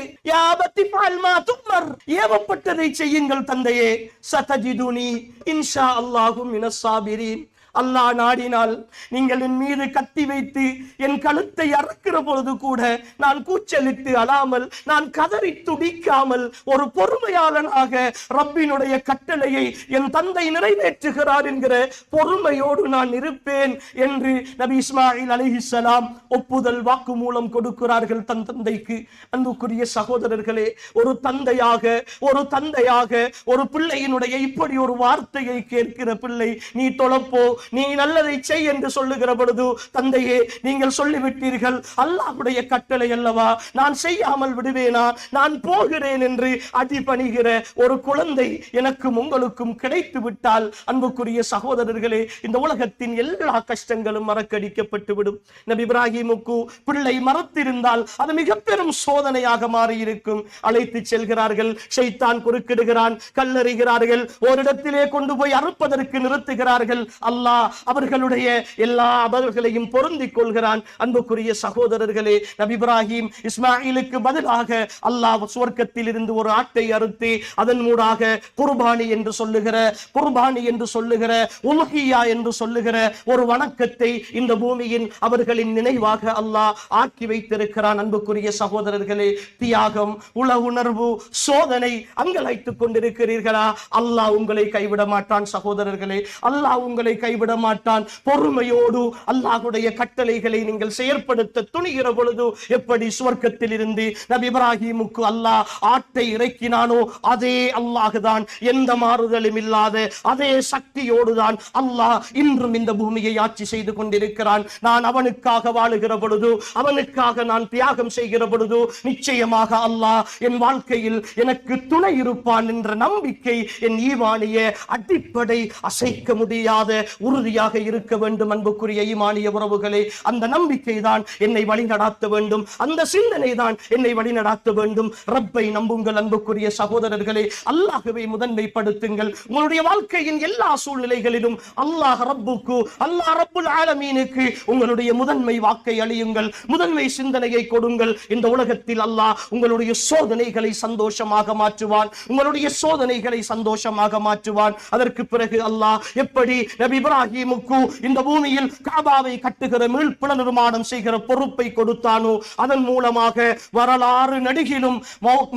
ஏவப்பட்டதை செய்யுங்கள் தந்தையே. சதஜிதுனி இன்ஷா அல்லாஹு மினஸ் சாபிரீன். அல்லாஹ் நாடினால் நீங்கள் என் மீது கத்தி வைத்து என் கழுத்தை அறுக்கிற பொழுது கூட நான் கூச்சலிட்டு அழாமல், நான் கதறி துடிக்காமல், ஒரு பொறுமையாளனாக ரப்பினுடைய கட்டளையை என் தந்தை நிறைவேற்றுகிறார் என்கிற பொறுமையோடு நான் இருப்பேன் என்று நபி இஸ்மாயில் அலைஹிஸ்ஸலாம் ஒப்புதல் வாக்குமூலம் கொடுக்கிறார்கள் தன் தந்தைக்கு. அன்புக்குரிய சகோதரர்களே, ஒரு தந்தையாக ஒரு பிள்ளையினுடைய இப்படி ஒரு வார்த்தையை கேட்கிற பிள்ளை, நீ தொலைப்போ, நீ நல்லதை செய் என்று சொல்லுகிற பொழுது, தந்தையே நீங்கள் சொல்லிவிட்டீர்கள், அல்லாஹ்வுடைய கட்டளை அல்லவா, நான் செய்யாமல் விடுவேனா, நான் போகிறேன் என்று அடிபணிகிற ஒரு குழந்தை எனக்கும் உங்களுக்கும் கிடைத்து விட்டால், அன்புக்குரிய சகோதரர்களே, இந்த உலகத்தின் எல்லா கஷ்டங்களும் மறக்கடிக்கப்பட்டு விடும். நபி இப்ராஹிமுக்கு பிள்ளை மறத்திருந்தால் அது மிக பெரும் சோதனையாக மாறியிருக்கும். அழைத்து செல்கிறார்கள், ஷைத்தான் குறுக்கிடுகிறான், கல்லறிகிறார்கள், ஓரிடத்திலே கொண்டு போய் அறுப்பதற்கு நிறுத்துகிறார்கள். அல்லாஹ் அவர்களுடைய எல்லா அபர்களையும் பொருந்திக் கொள்கிறான். அன்புக்குரிய சகோதரர்களே, நபி இப்ராஹிம் இஸ்மாயிலுக்கு பதிலாக அல்லாஹ் சுவர்க்கத்தில் இருந்து ஒரு ஆட்டை அறுத்து அதன் மூடாக குர்பானி என்று சொல்லுகிற உல்ஹியா என்று சொல்லுகிற ஒரு வணக்கத்தை இந்த பூமியின் அவர்களின் நினைவாக அல்லாஹ் ஆக்கி வைத்திருக்கிறான். அன்புக்குரிய சகோதரர்களே, தியாகம், உள உணர்வு, சோதனை அங்கலாய்த்துக் கொண்டிருக்கிறீர்களா? அல்லாஹ் உங்களை கைவிட மாட்டான் சகோதரர்களே, அல்லாஹ் உங்களை கைவிட மாட்டான். பொறுமையோடு அல்லாஹ்வுடைய கட்டளைகளை நீங்கள் செயற்படுத்த துணிகிற பொழுது எப்படி சுவர்க்கத்தில் இருந்து நபி இப்ராஹிமுக்கு அல்லாஹ் ஆட்டை இறக்கினானோ அதே அல்லாஹ் தான், எந்த மாறுதலும் இல்லாத அதே சக்தியோடு தான் அல்லாஹ் இன்றும் இந்த பூமியை ஆட்சி செய்து கொண்டிருக்கிறான். நான் அவனுக்காக வாழுகிற பொழுது, அவனுக்காக நான் தியாகம் செய்கிற பொழுது, நிச்சயமாக அல்லாஹ் என் வாழ்க்கையில் எனக்கு துணை இருப்பான் என்ற நம்பிக்கை என் ஈமானிய அடிப்படை அசைக்க முடியாத உறுதியாக இருக்க வேண்டும். அன்புக்குரிய ஈமானிய உறவுகளே, அந்த நம்பிக்கை தான் என்னை வழிநடாத்த வேண்டும், அந்த சிந்தனை தான் என்னை வழிநடாத்த வேண்டும். ரப்பை நம்புங்கள் அன்புக்குரிய சகோதரர்களே, அல்லாஹ்வை முதன்மைப்படுத்துங்கள். உங்களுடைய வாழ்க்கையின் எல்லா சூழ்நிலைகளிலும் அல்லாஹ் ரப்புக்கு, அல்லாஹ் ரப்புல் ஆலமீனுக்கு உங்களுடைய முதன்மை வாக்கை அளியுங்கள், முதன்மை சிந்தனையை கொடுங்கள். இந்த உலகத்தில் அல்லாஹ் உங்களுடைய சோதனைகளை சந்தோஷமாக மாற்றுவான், உங்களுடைய சோதனைகளை சந்தோஷமாக மாற்றுவான். அதற்கு பிறகு அல்லாஹ் எப்படி நபி இப்ராஹிமுக்கு இந்த பூமியில் காபாவை கட்டுகிற மீள்புல நிர்மாணம் செய்கிற பொறுப்பை கொடுத்தானோ, அதன் மூலமாக வரலாறு நடிகிலும்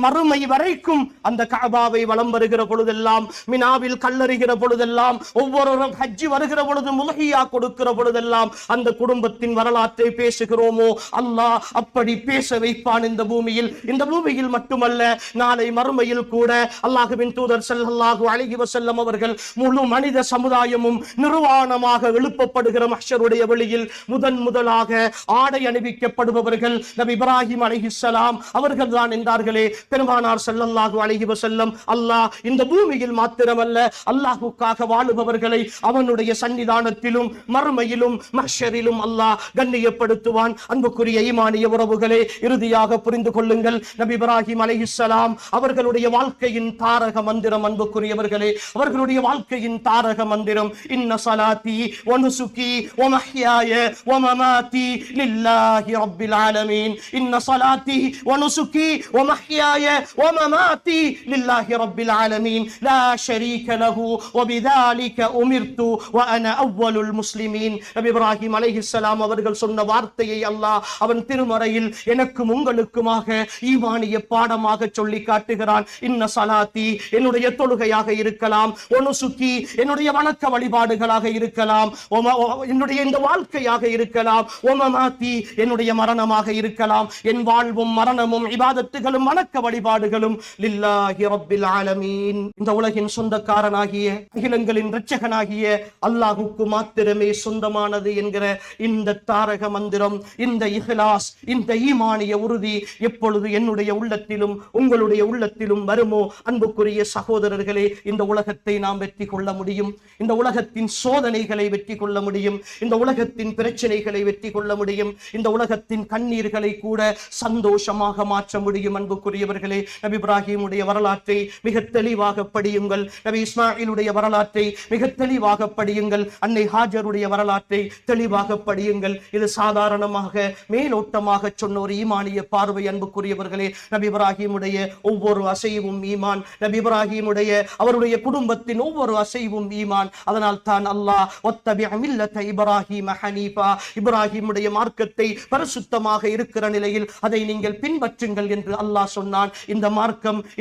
மறுமை வரைக்கும் அந்த காபாவை வலம் வருகிற பொழுதெல்லாம், மினாவில் கல்லறிகிற பொழுதெல்லாம், ஒவ்வொரு ஹஜ்ஜி வருகிற பொழுது முல்ஹியா கொடுக்கிற பொழுதெல்லாம் அந்த குடும்பத்தின் வரலாற்றை பேசுகிறோமோ, அல்லாஹ் அப்படி பேச வைப்பான் இந்த பூமியில். இந்த பூமியில் மட்டுமல்ல, நாளை மறுமையில் கூட அல்லாஹ்வின் தூதர் ஸல்லல்லாஹு அலைஹி வஸல்லம் அவர்கள் முழு மனித சமுதாயமும் நிர்வாண நிர்வாணமாக எழுப்பப்படுகிற மஹ்ஷருடைய வெளியில் முதலாக ஆடை அணிவிக்கப்படுபவர்கள் நபி இப்ராஹிம் அலைஹிஸ்ஸலாம் அவர்கள் தான் என்றார்களே பெருமானார் ஸல்லல்லாஹு அலைஹி வஸல்லம். அல்லாஹ் இந்த பூமியில் மாத்திரமல்ல அல்லாஹ்வுக்காக வாழுபவர்களை அவனுடைய சன்னிதானத்திலும் மறுமையிலும் மஹ்ஷரிலும் அல்லாஹ் கண்ணியப்படுத்துவான். அன்புக்குரிய ஈமானிய உறவுகளே, இறுதியாக புரிந்து கொள்ளுங்கள், நபி இப்ராஹிம் அலைஹிஸ்ஸலாம் அவர்களுடைய வாழ்க்கையின் தாரக மந்திரம், அன்புக்குரியவர்களே, அவர்களுடைய வாழ்க்கையின் தாரக மந்திரம், இன்ன ஸலாத்தி வ நுசுகி வ மஹ்யாய வ மமாத்தி லில்லாஹி ரப்பில் ஆலமீன். இன்ன ஸலாத்தி வ நுசுகி வ மஹ்யாய வ மமாத்தி லில்லாஹி ரப்பில் ஆலமீன் லா ஷரீக லஹு வ பிதாலிக உமிர்து வ அன அவ்வலுல் முஸ்லிமீன். நபி இப்ராஹிம் அலைஹிஸ்ஸலாம் அவர்கள் சொன்ன வார்த்தையை அல்லாஹ் அவன் திருமறையில் எனக்கும் உங்களுக்குமாக ஈமானிய பாடமாக சொல்லி காட்டுகிறான். இன்ன ஸலாத்தி என்னுடைய தொழுகையாக இருக்கலாம், வ நுசுகி என்னுடைய வணக்க வழிபாடுகளாக இருக்கலாம், என்னுடைய இந்த வாழ்க்கையாக இருக்கலாம், வ மமாத்தி என்னுடைய மரணமாக இருக்கலாம். என் வாழ்வும் மரணமும் இபாதத்துகளும் வணக்க வழிபாடுகளும் லில்லாஹி ரப்பில் ஆலமீன். இந்த உலகின் சொந்தக்காரனாகிய அகிலங்களின் இரட்சகனாகிய அல்லாஹ்வுக்கு மாத்திரமே சொந்தமானது என்கிற இந்த தாரக மந்திரம், இந்த இஹ்லாஸ், இந்த ஈமானிய உறுதி எப்பொழுது என்னுடைய உள்ளத்திலும் உங்களுடைய உள்ளத்திலும் வருமோ, அன்புக்குரிய சகோதரர்களே, இந்த உலகத்தை நாம் வெற்றி கொள்ள முடியும். இந்த உலகத்தின் சோதனைகளை வெற்றி கொள்ள முடியும். இந்த உலகத்தின் பிரச்சனைகளை வெற்றி கொள்ள முடியும். இந்த உலகத்தின் கண்ணீர்களை கூட சந்தோஷமாக மாற்ற முடியும். அன்புக்குரியவர்களே, நபி இப்ராஹிமுடைய வரலாற்றை மிக தெளிவாக படியுங்கள். நபி இஸ்மாயிலுடைய வரலாற்றை மிக தெளிவாக படியுங்கள். அன்னை ஹாஜருடைய வரலாற்றை தெளிவாக படியுங்கள். இது சாதாரணமாக மேலோட்டமாக சொன்ன ஒரு ஈமானிய பார்வை. அன்புக்குரியவர்களே, நபி இப்ராஹிமுடைய ஒவ்வொரு அசைவும் ஈமான், நபி இப்ராஹிமுடைய அவருடைய குடும்பத்தின் ஒவ்வொரு அசைவும் ஈமான். அதனால் தான் அல்லாஹ் வத்தபி மில்லத இப்ராஹிம ஹனீஃபா, இப்ராஹிமுடைய மார்க்கத்தை பரிசுத்தமாக இருக்கிற நிலையில் அதை நீங்கள் பின்பற்றுங்கள் என்று அல்லாஹ் சொன்னான்.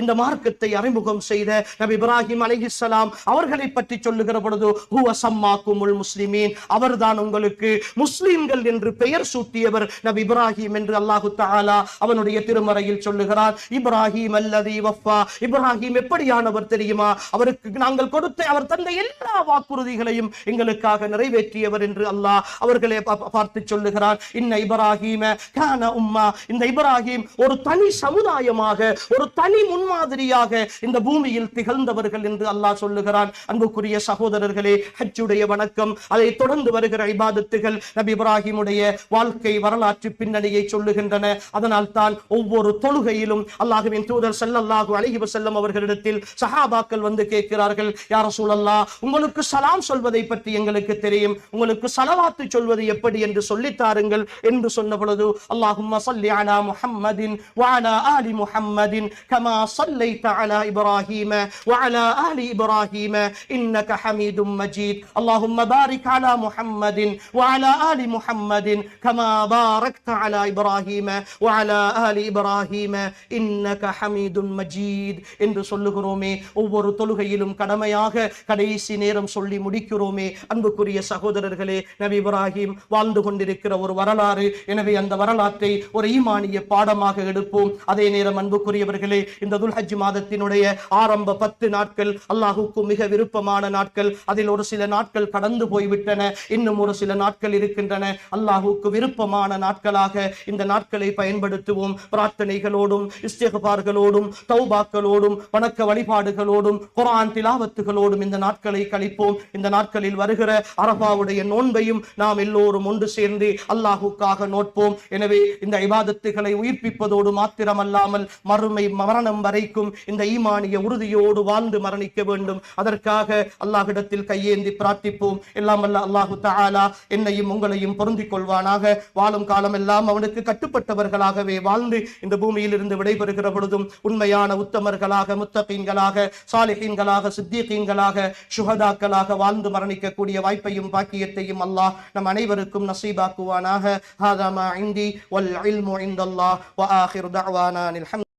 இந்த மார்க்கத்தை அறிமுகம் செய்த நபி இப்ராஹிம் அலைஹிஸ்ஸலாம் அவர்களை பற்றி சொல்லுகிற பொழுது ஹுவ சம்மாக்குமுல் முஸ்லிமீன், அவர்தான் உங்களுக்கு முஸ்லிம்கள் என்று பெயர் சூட்டியவர் நபி இப்ராஹிம் என்று அல்லாஹு தஆலா அவனுடைய திருமறையில் சொல்லுகிறார். இப்ராஹிம் அல்லதி வஃபா, இப்ராஹிம் எப்படியானவர் தெரியுமா? அவருக்கு நாங்கள் கொடுத்த அவர் தந்த எல்லா வாக்குறுதிகளையும் எங்களுக்காக நிறைவேற்றியவர் என்று அல்லாஹ் அவர்களை பார்த்து சொல்லுகிறார். இன்ன இப்ராஹிம கான உம்மா, இந்த இப்ராஹிம் ஒரு தனி சமுதாயமாக, ஒரு தனி முன்மாதிரியாக இந்த பூமியில் திகழ்ந்தவர்கள் என்று அல்லாஹ் சொல்லுகிறான். அன்புக்குரிய சகோதரர்களே, ஹஜ்ஜுடைய வணக்கம், அதை தொடர்ந்து வருகிற இபாதத்துகள் நபி இப்ராஹிமுடைய வாழ்க்கை வரலாற்று பின்னணியை சொல்லுகின்றன. அதனால் தான் ஒவ்வொரு தொழுகையிலும் அல்லாஹ்வின் தூதர் ஸல்லல்லாஹு அலைஹி வஸல்லம் அவர்களிடத்தில் சஹாபாக்கள் வந்து கேட்கிறார்கள், யா ரசூலல்லாஹ், உங்களுக்கு சலாம் சொல்வதை பற்றி எங்களுக்கு தெரியும், உங்களுக்கு ஸலவாத்து சொல்வது எப்படி என்று சொல்லித் தாருங்கள் என்று சொன்ன பொழுது அல்லாஹும்ம ஸல்லி அலா முஹம்மதின் வ அலா ஆலி முஹம்மதின் கமா ஸல்லைத அலா இப்ராஹீம வ அலா ஆலி இப்ராஹீம இன்னக ஹமீதும் மஜீத். அல்லாஹும்ம பாரிக் அலா முஹம்மதின் வ அலா ஆலி முஹம்மதின் கமா பாரக்த அலா இப்ராஹீம வ அலா ஆலி இப்ராஹீம இன்னக ஹமீதும் மஜீத் என்று சொல்லுகிறோமே. ஒவ்வொரு தொழுகையிலும் கடமையாக கடைசி நேரம் சொல்லி முடிக்கிறோமே. அன்புக்குரிய சகோதரர்களே, நபி இப்ராஹிம் வாழ்ந்து கொண்டிருக்கிற ஒரு வரலாறு. எனவே அந்த வரலாற்றை ஒரு ஈமானிய பாடமாக எடுப்போம். அதே நேரம் அன்புக்குரியவர்களே, இந்த துல்ஹஜ் மாதத்தினுடைய ஆரம்ப 10 நாட்கள் அல்லாஹ்வுக்கு மிக விருப்பமான நாட்கள். அதில் ஒரு சில நாட்கள் கடந்து போய்விட்டன, இன்னும் ஒரு சில நாட்கள் இருக்கின்றன. அல்லாஹ்வுக்கு விருப்பமான நாட்களாக இந்த நாட்களை பயன்படுத்துவோம். பிரார்த்தனைகளோடும் இஸ்திக்பார்களோடும் தௌபாக்களோடும் வணக்க வழிபாடுகளோடும் குர்ஆன் திலாவத்துகளோடும் இந்த நாட்களை கழிப்போம். இந்த நாட்களில் வருகிற அரஃபாவுடைய நோன்பையும் நாம் எல்லோரும் ஒன்று சேர்ந்து அல்லாஹ்வுக்காக நோட்போம். எனவே இந்த இபாதத்துகளை உயிர்ப்பிப்பதோடு மாத்திரமல்லாமல் மரணம் வரைக்கும் இந்த ஈமானிய உறுதியோடு வாழ்ந்து மரணிக்க வேண்டும். அதற்காக அல்லாஹ்விடத்தில் கையேந்தி பிரார்த்திப்போம். எல்லாம் வல்ல அல்லாஹு தஆலா என்னையும் உங்களையும் பொருந்திக் கொள்வானாக. வாழும் காலம் எல்லாம் அவனுக்கு கட்டுப்பட்டவர்களாகவே வாழ்ந்து இந்த பூமியில் இருந்து விடைபெறுகிற பொழுதும் உண்மையான உத்தமர்களாக, முத்தகீன்களாக, சாலிஹீன்களாக, சித்தீகீன்களாக, சுஹதாக்களாக வாழ்ந்து மரணிக்கக்கூடிய வாய்ப்பையும் பாக்கியத்தையும் அல்லாஹ் நம் அனைவருக்கும் நசீபாக்குவானாக. ஹாதா மா இந்தி வல் இல்மு இந்தல்லாஹ் வ ஆகிரு தஅவானா அல்ஹம்துலில்லாஹ்.